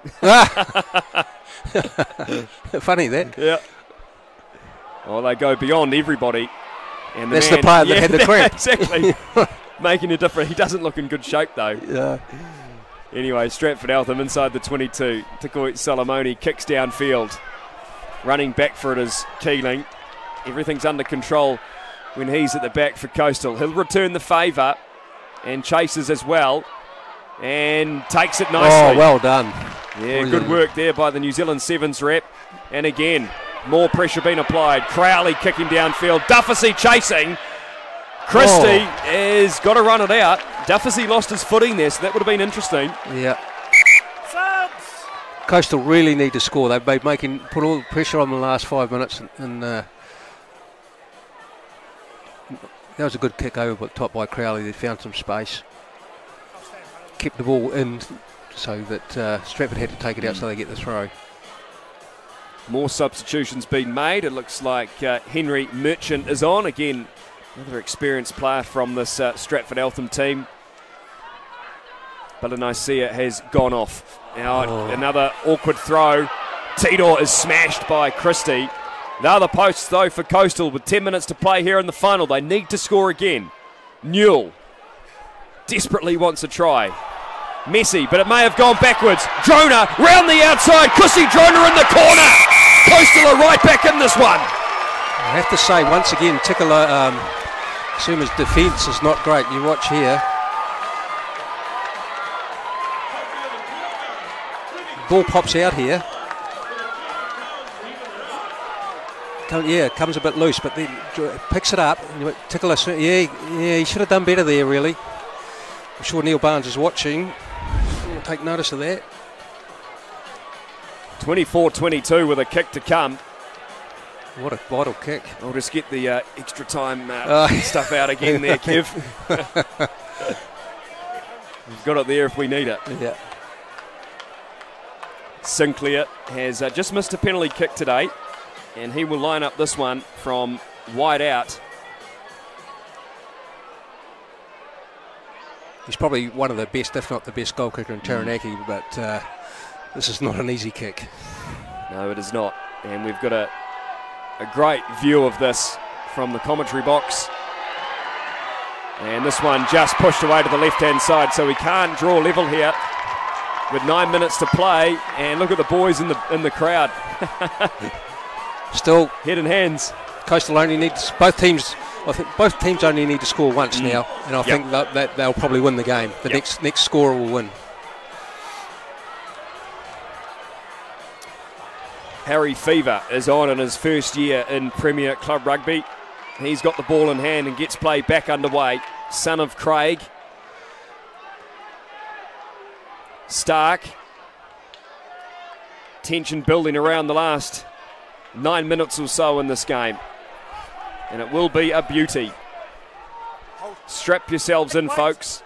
Funny that.
Yeah. Well, they go beyond everybody. And
that's the player that had the cramp.
Exactly. Making a difference. He doesn't look in good shape, though.
Yeah.
Anyway, Stratford Eltham inside the 22. Tikoi Salamoni kicks downfield. Running back for it is Keeling. Everything's under control when he's at the back for Coastal. He'll return the favour and chases as well. And takes it nicely.
Oh, well done.
Yeah, good work there by the New Zealand Sevens rep. And again, more pressure being applied. Crowley kicking downfield. Dufficy chasing. Christie has got to run it out. Dufficy lost his footing there, so that would have been interesting.
Yeah.
Subs.
Coastal really need to score. They've been put all the pressure on the last 5 minutes, and that was a good kick over the top by Crowley. They found some space, kept the ball in, so that Stratford had to take it out so they get the throw.
More substitutions being made. It looks like Henry Merchant is on. Again, another experienced player from this Stratford Eltham team. Balanaisia has gone off. Now another awkward throw. Tidor is smashed by Christie. The other posts though for Coastal with 10 minutes to play here in the final. They need to score again. Newell desperately wants a try. Messi, but it may have gone backwards. Drona round the outside. Chrissy Drona in the corner. Coastal are right back in this one.
I have to say once again, Tickler, Suma's defence is not great. You watch here. Ball pops out here. Comes a bit loose, but then picks it up. Tickler, he should have done better there, really. I'm sure Neil Barnes is watching. We'll take notice of that.
24-22 with a kick to come.
What a vital kick.
I'll just get the extra time stuff out again there, Kev. We've got it there if we need it.
Yeah.
Sinclair has just missed a penalty kick today, and he will line up this one from wide out.
He's probably one of the best, if not the best, goal kicker in Taranaki, but this is not an easy kick.
No, it is not. And we've got a great view of this from the commentary box. And this one just pushed away to the left-hand side, so we can't draw level here with 9 minutes to play. And look at the boys in the crowd.
Still
head and hands.
Coastal only needs both teams. I think both teams only need to score once now, and I think that they'll probably win the game. The next scorer will win.
Harry Fever is on in his first year in Premier Club Rugby. He's got the ball in hand and gets play back underway. Son of Craig. Stark. Tension building around the last 9 minutes or so in this game. And it will be a beauty. Strap yourselves in, folks.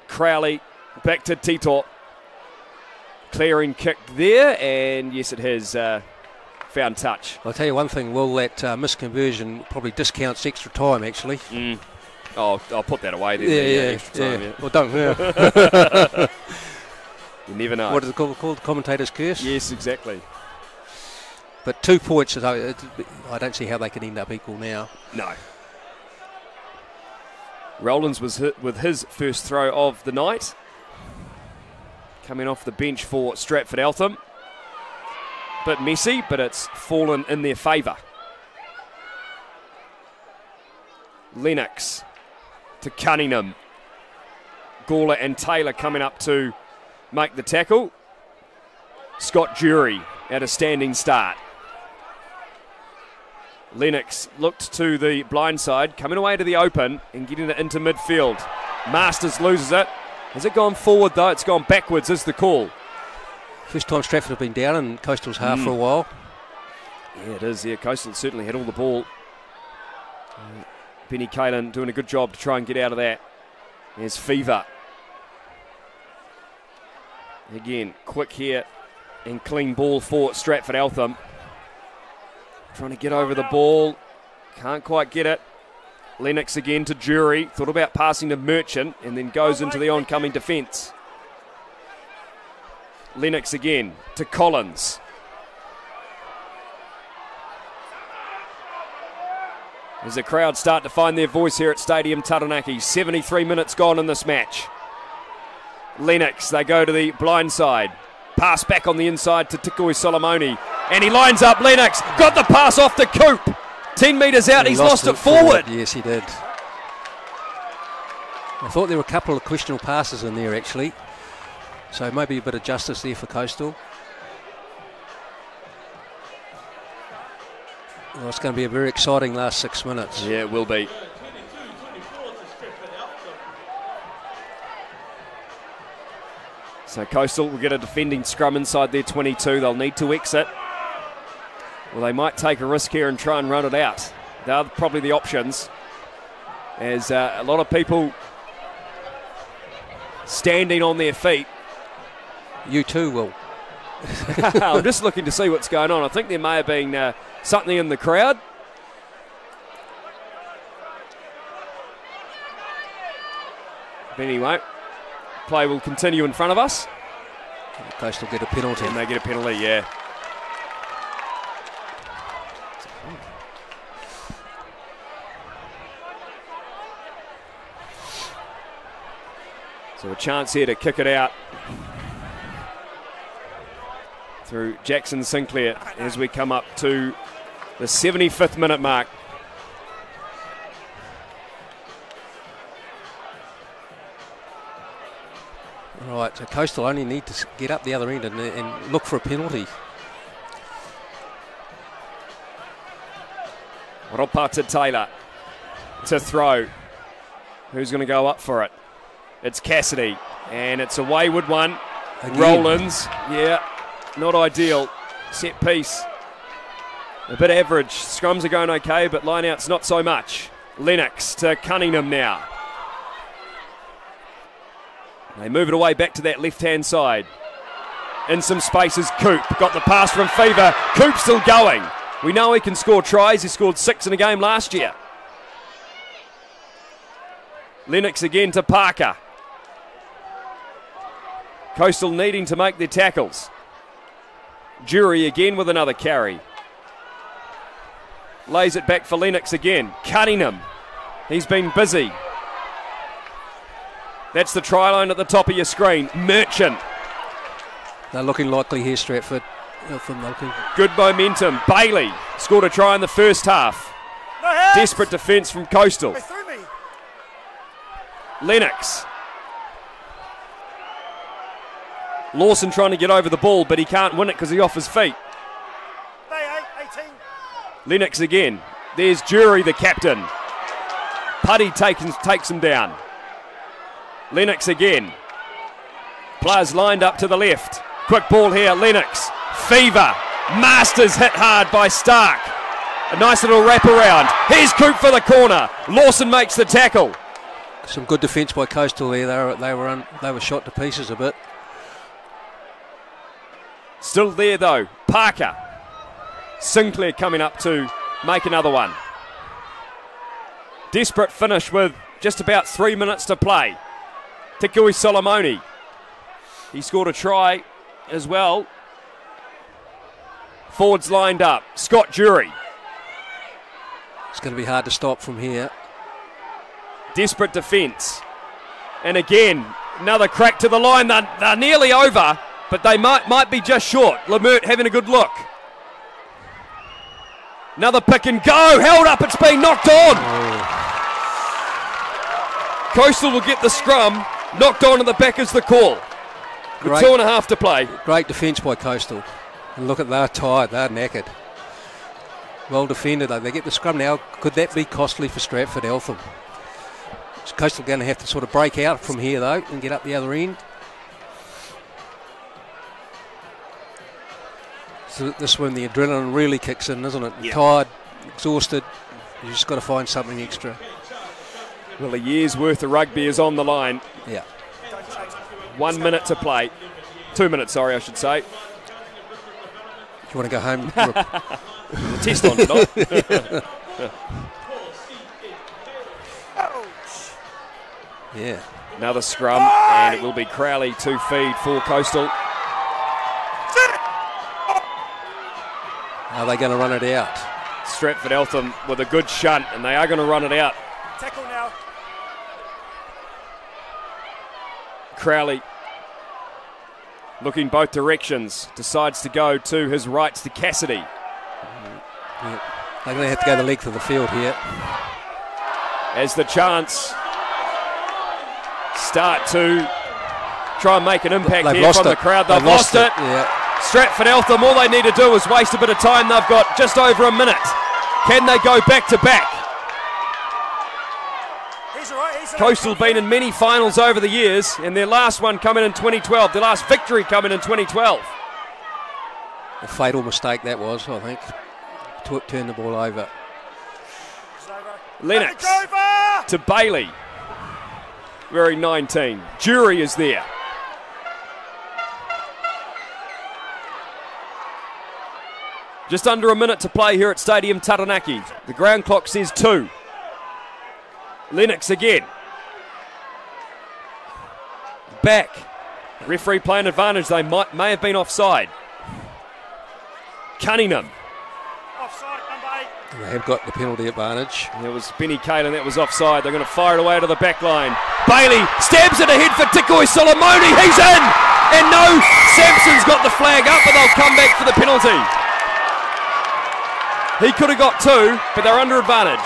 Crowley back to Tito. Clearing kick there, and yes, it has found touch.
I'll tell you one thing, Will, that misconversion probably discounts extra time, actually.
Oh, I'll put that away then. Extra time,
Well, don't.
You never know.
What is it called? The commentator's curse?
Yes, exactly.
But 2 points, I don't see how they can end up equal now.
No. Rowlands was hit with his first throw of the night. Coming off the bench for Stratford Eltham. Bit messy, but it's fallen in their favour. Lennox to Cunningham. Gawler and Taylor coming up to make the tackle. Scott Jury at a standing start. Lennox looked to the blind side, coming away to the open and getting it into midfield. Masters loses it. Has it gone forward though? It's gone backwards is the call.
First time Stratford have been down in Coastal's half for a while.
Yeah, it is. Yeah, Coastal certainly had all the ball. Benny Kalen doing a good job to try and get out of that. There's Fever. Again, quick here and clean ball for Stratford Eltham. Trying to get over the ball. Can't quite get it. Lennox again to Jury. Thought about passing to Merchant and then goes into the oncoming defence. Lennox again to Collins. As the crowd start to find their voice here at Stadium Taranaki. 73 minutes gone in this match. Lennox, they go to the blind side. Pass back on the inside to Tikoi Solomoni. And he lines up Lennox. Got the pass off the Coop. 10 metres out, he's lost it forward.
Yes, he did. I thought there were a couple of questionable passes in there, actually. So maybe a bit of justice there for Coastal. Well, it's going to be a very exciting last 6 minutes.
Yeah, it will be. So Coastal will get a defending scrum inside their 22. They'll need to exit. Well, they might take a risk here and try and run it out. They're probably the options. As a lot of people standing on their feet.
You too, Will.
I'm just looking to see what's going on. I think there may have been something in the crowd. But anyway, play will continue in front of us.
Coastal get a penalty.
And they get a penalty, yeah. So a chance here to kick it out through Jackson Sinclair as we come up to the 75th minute mark.
Right, so Coastal only need to get up the other end and look for a penalty.
Ropata Taylor to throw. Who's going to go up for it? It's Cassidy, and it's a wayward one.
Again.
Rollins, yeah, not ideal. Set piece, a bit average. Scrums are going okay, but lineouts not so much. Lennox to Cunningham now. They move it away back to that left-hand side. In some spaces, Coop got the pass from Fever. Coop still going. We know he can score tries. He scored 6 in a game last year. Lennox again to Parker. Coastal needing to make their tackles. Jury again with another carry. Lays it back for Lennox again. Cunningham. He's been busy. That's the try line at the top of your screen. Merchant.
They're looking likely here, Stratford.
Good momentum. Bailey scored a try in the first half.
No hands.
Desperate defence from Coastal.
They threw me.
Lennox. Lawson trying to get over the ball, but he can't win it because he's off his feet.
They 18.
Lennox again. There's Jury, the captain. Putty takes him down. Lennox again. Players lined up to the left. Quick ball here, Lennox. Fever. Masters hit hard by Stark. A nice little wraparound. Here's Coop for the corner. Lawson makes the tackle.
Some good defence by Coastal there. They were shot to pieces a bit.
Still there though. Parker. Sinclair coming up to make another one. Desperate finish with just about 3 minutes to play. Tikui Solomoni. He scored a try as well. Forwards lined up. Scott Jury.
It's going to be hard to stop from here.
Desperate defence. And again, another crack to the line. They're nearly over, but they might be just short. Lemert having a good look. Another pick and go. Held up. It's been knocked on.
Oh.
Coastal will get the scrum. Knocked on at the back is the call. With 2.5 to play.
Great defence by Coastal. And look at, they're tired, they're knackered. Well defended though. They get the scrum now. Could that be costly for Stratford Eltham? Is Coastal going to have to sort of break out from here though and get up the other end? So this is when the adrenaline really kicks in, isn't it?
Yeah.
Tired, exhausted. You just got to find something extra.
Well, a year's worth of rugby is on the line.
Yeah.
1 minute to play. 2 minutes, sorry, I should say.
You want to go home?
The test on tonight.
Yeah.
Another scrum, and it will be Crowley to feed for Coastal.
Are they going to run it out?
Stratford Eltham with a good shunt, and they are going to run it out.
Tackle now.
Crowley looking both directions, decides to go to his rights to Cassidy.
Yeah. They're going to have to go the length of the field here.
As the chance start to try and make an impact here from the crowd. They've lost it.
Yeah.
Stratford Eltham, all they need to do is waste a bit of time. They've got just over a minute. Can they go back to back?
He's all right.
Coastal been in many finals over the years, and their last one coming in 2012. Their last victory coming in 2012.
A fatal mistake that was, I think. Turn the ball over.
Lennox to Bailey. Wearing 19. Jury is there. Just under a minute to play here at Stadium Taranaki. The ground clock says 2. Lennox again. Back. Referee playing advantage. They may have been offside. Cunningham.
Offside, number 8.
They have got the penalty advantage.
It was Benny Kalen that was offside. They're going to fire it away to the back line. Bailey stabs it ahead for Tikoi Solomoni. He's in! And no, Sampson's got the flag up, but they'll come back for the penalty. He could have got 2, but they're under advantage.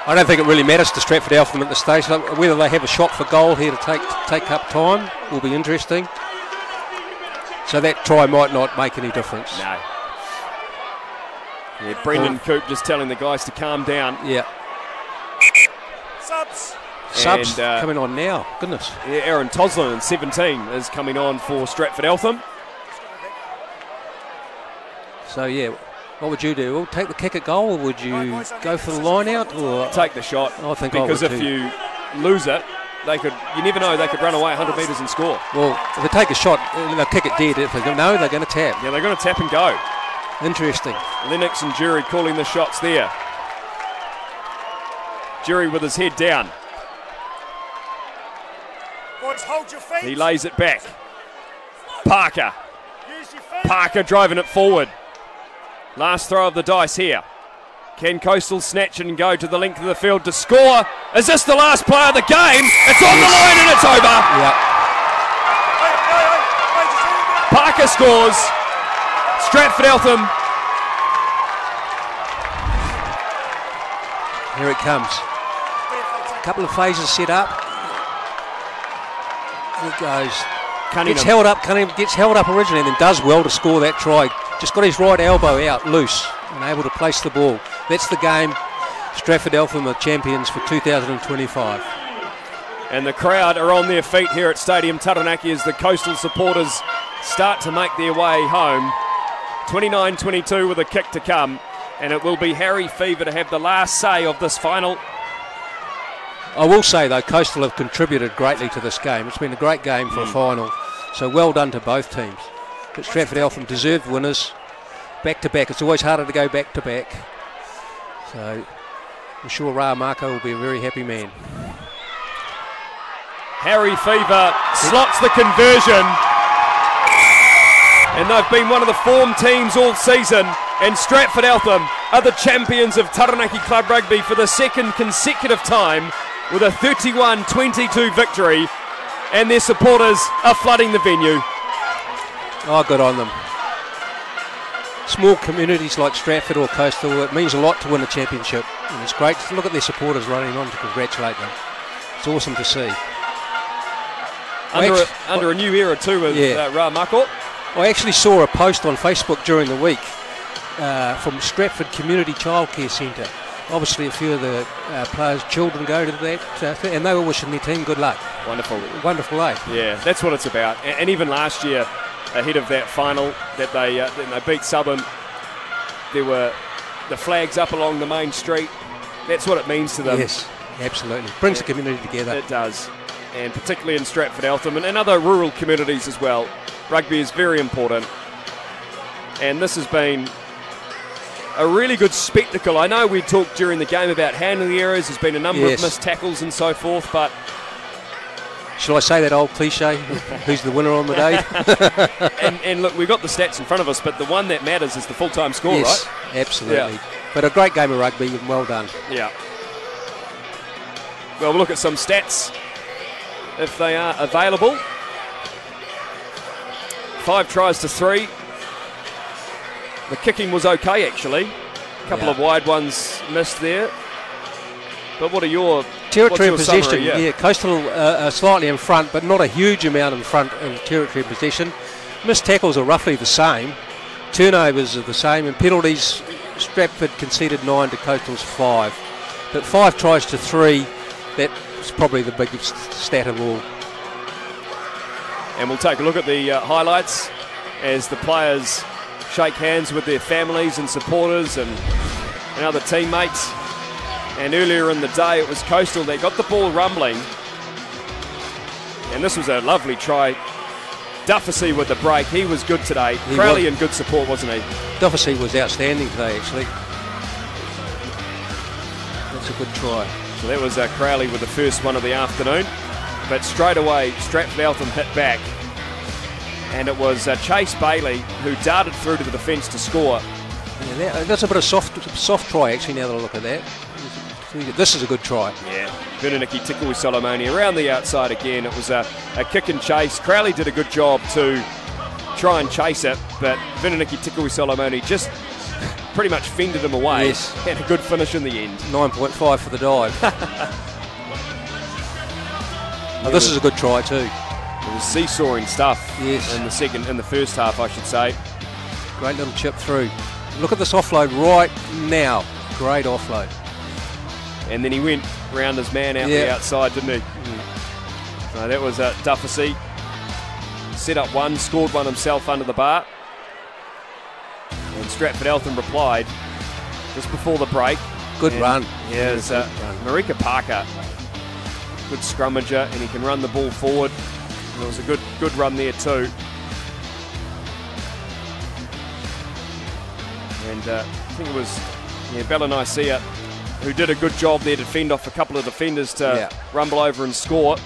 I don't think it really matters to Stratford Eltham at the stage. Whether they have a shot for goal here to take up time will be interesting. So that try might not make any difference.
No. Yeah, Brendan Coop just telling the guys to calm down.
Yeah. Subs coming on now. Goodness.
Yeah, Aaron Toslin in 17 is coming on for Stratford Eltham.
So yeah, what would you do? Well, take the kick at goal, or would you go for the line out, or
take the shot?
I think
because
I would
if
too.
you lose it, they could. You never know. They could run away 100 metres and score.
Well, if they take a shot, they'll kick it dead. If they go, no, they're going to tap.
Yeah, they're going to tap and go.
Interesting.
Lennox and Jury calling the shots there. Jury with his head down.
Boys, hold your feet.
He lays it back. Parker.
Use your feet.
Parker driving it forward. Last throw of the dice here. Can Coastal snatch it and go to the length of the field to score? Is this the last play of the game? It's on the line and it's over.
Yeah.
Parker scores. Stratford Eltham.
Here it comes. A couple of phases set up. Here it goes.
Cunningham.
Gets held up. Cunningham gets held up originally and then does well to score that try. Just got his right elbow out loose and able to place the ball. That's the game. Stratford Eltham are champions for 2025.
And the crowd are on their feet here at Stadium Taranaki as the Coastal supporters start to make their way home. 29-22 with a kick to come. And it will be Harry Fever to have the last say of this final.
I will say, though, Coastal have contributed greatly to this game. It's been a great game for a final. So well done to both teams. But Stratford Eltham deserved winners. Back-to-back. It's always harder to go back-to-back. So I'm sure Ra Marco will be a very happy man.
Harry Fever slots the conversion. And they've been one of the form teams all season. And Stratford Eltham are the champions of Taranaki Club Rugby for the second consecutive time with a 31-22 victory. And their supporters are flooding the venue.
Oh, good on them. Small communities like Stratford or Coastal, it means a lot to win a championship. And it's great to look at their supporters running on to congratulate them. It's awesome to see.
Under a new era too with Ra Marco.
I actually saw a post on Facebook during the week from Stratford Community Childcare Centre. Obviously a few of the players' children go to that and they were wishing their team good luck.
Wonderful.
Wonderful, eh?
Yeah, that's what it's about. And even last year, ahead of that final that they beat Southern, there were the flags up along the main street. That's what it means to them.
Yes, absolutely. Brings the community together.
It does. And particularly in Stratford Eltham and other rural communities as well. Rugby is very important. And this has been a really good spectacle. I know we talked during the game about handling errors. There's been a number of missed tackles and so forth, but...
Shall I say that old cliche? Who's the winner on the day?
and look, we've got the stats in front of us, but the one that matters is the full-time score,
yes,
right?
Absolutely.
Yeah.
But a great game of rugby and well done.
Yeah. Well, we'll look at some stats if they are available. 5 tries to 3. The kicking was okay, actually. A couple of wide ones missed there. But what are your
territory possession?
Summary?
Yeah, Coastal slightly in front, but not a huge amount in front in territory possession. Missed tackles are roughly the same. Turnovers are the same, and penalties. Stratford conceded 9 to Coastal's 5. But 5 tries to 3. That's probably the biggest stat of all.
And we'll take a look at the highlights as the players shake hands with their families and supporters and other teammates. And earlier in the day it was Coastal that got the ball rumbling. And this was a lovely try Dufficy with the break. He was good today.
He
Crowley
was.
in good support, wasn't he?
Dufficy was outstanding today, actually. That's a good try.
So that was Crowley with the first one of the afternoon. But straight away, Stratford Eltham hit back. And it was Chase Bailey who darted through to the defence to score.
Yeah, that's a bit of soft try, actually, now that I look at that. This is a good try.
Yeah, Venaniki Tikui Solomoni around the outside again. It was a kick and chase. Crowley did a good job to try and chase it, but Venaniki Tikui Solomoni just pretty much fended him away.
Yes.
Had a good finish in the end.
9.5 for the dive. Oh, this is a good try too.
It was seesawing stuff.
Yes.
In the first half, I should say.
Great little chip through. Look at this offload right now. Great offload.
And then he went round his man out the outside, didn't he? So that was Dufficy. Set up one, scored one himself under the bar. And Stratford Eltham replied just before the break.
Good run.
Yeah, it was Marika Parker. Good scrummager, and he can run the ball forward. And it was a good run there too. And I think it was Bellanaisia who did a good job there to fend off a couple of defenders to rumble over and score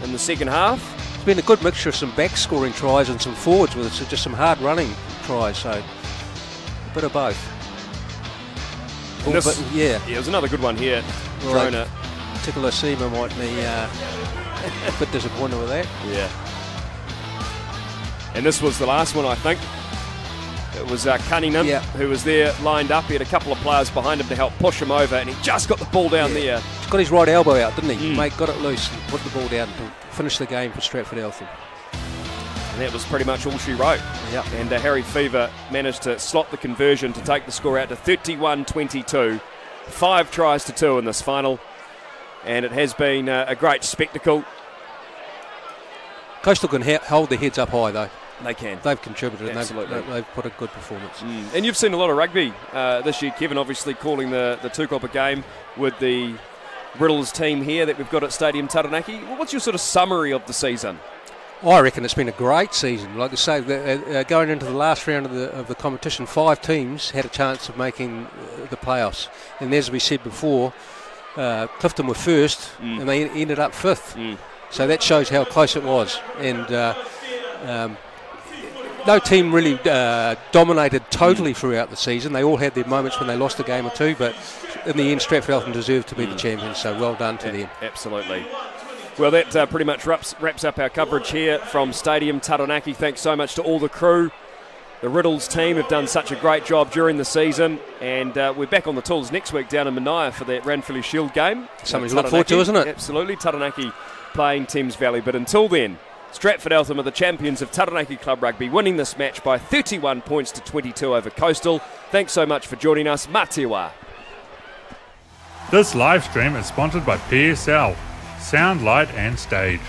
in the second half.
It's been a good mixture of some back scoring tries and some forwards with just some hard running tries, so a bit of both.
It was another good one here.
Right. Tickler Seamer might be a bit disappointed with that.
Yeah. And this was the last one, I think. It was Cunningham who was there lined up. He had a couple of players behind him to help push him over, and he just got the ball down there.
He's got his right elbow out, didn't he? Mate got it loose and put the ball down to finish the game for Stratford Eltham.
And that was pretty much all she wrote.
Yep.
And Harry Fever managed to slot the conversion to take the score out to 31-22. 5 tries to 2 in this final. And it has been a great spectacle.
Coastal can hold their heads up high, though.
They can.
They've contributed.
Absolutely.
And they've put a good performance.
And you've seen a lot of rugby this year, Kevin, obviously calling the Tukopa game with the Riddles team here that we've got at Stadium Taranaki. What's your sort of summary of the season?
I reckon it's been a great season. Like I say, going into the last round of the competition, 5 teams had a chance of making the playoffs. And as we said before, Clifton were first and they ended up 5th. So that shows how close it was. And no team really dominated totally throughout the season. They all had their moments when they lost a game or two, but in the end, Stratford Eltham deserved to be the champions, so well done to them.
Absolutely. Well, that pretty much wraps up our coverage here from Stadium Taranaki. Thanks so much to all the crew. The Riddles team have done such a great job during the season, and we're back on the tools next week down in Manaia for that Ranfurly Shield game.
Something to look forward to, isn't it?
Absolutely. Taranaki playing Thames Valley, but until then, Stratford Eltham are the champions of Taranaki Club Rugby, winning this match by 31 points to 22 over Coastal. Thanks so much for joining us. Mā te wā.
This live stream is sponsored by PSL, Sound, Light and Stage.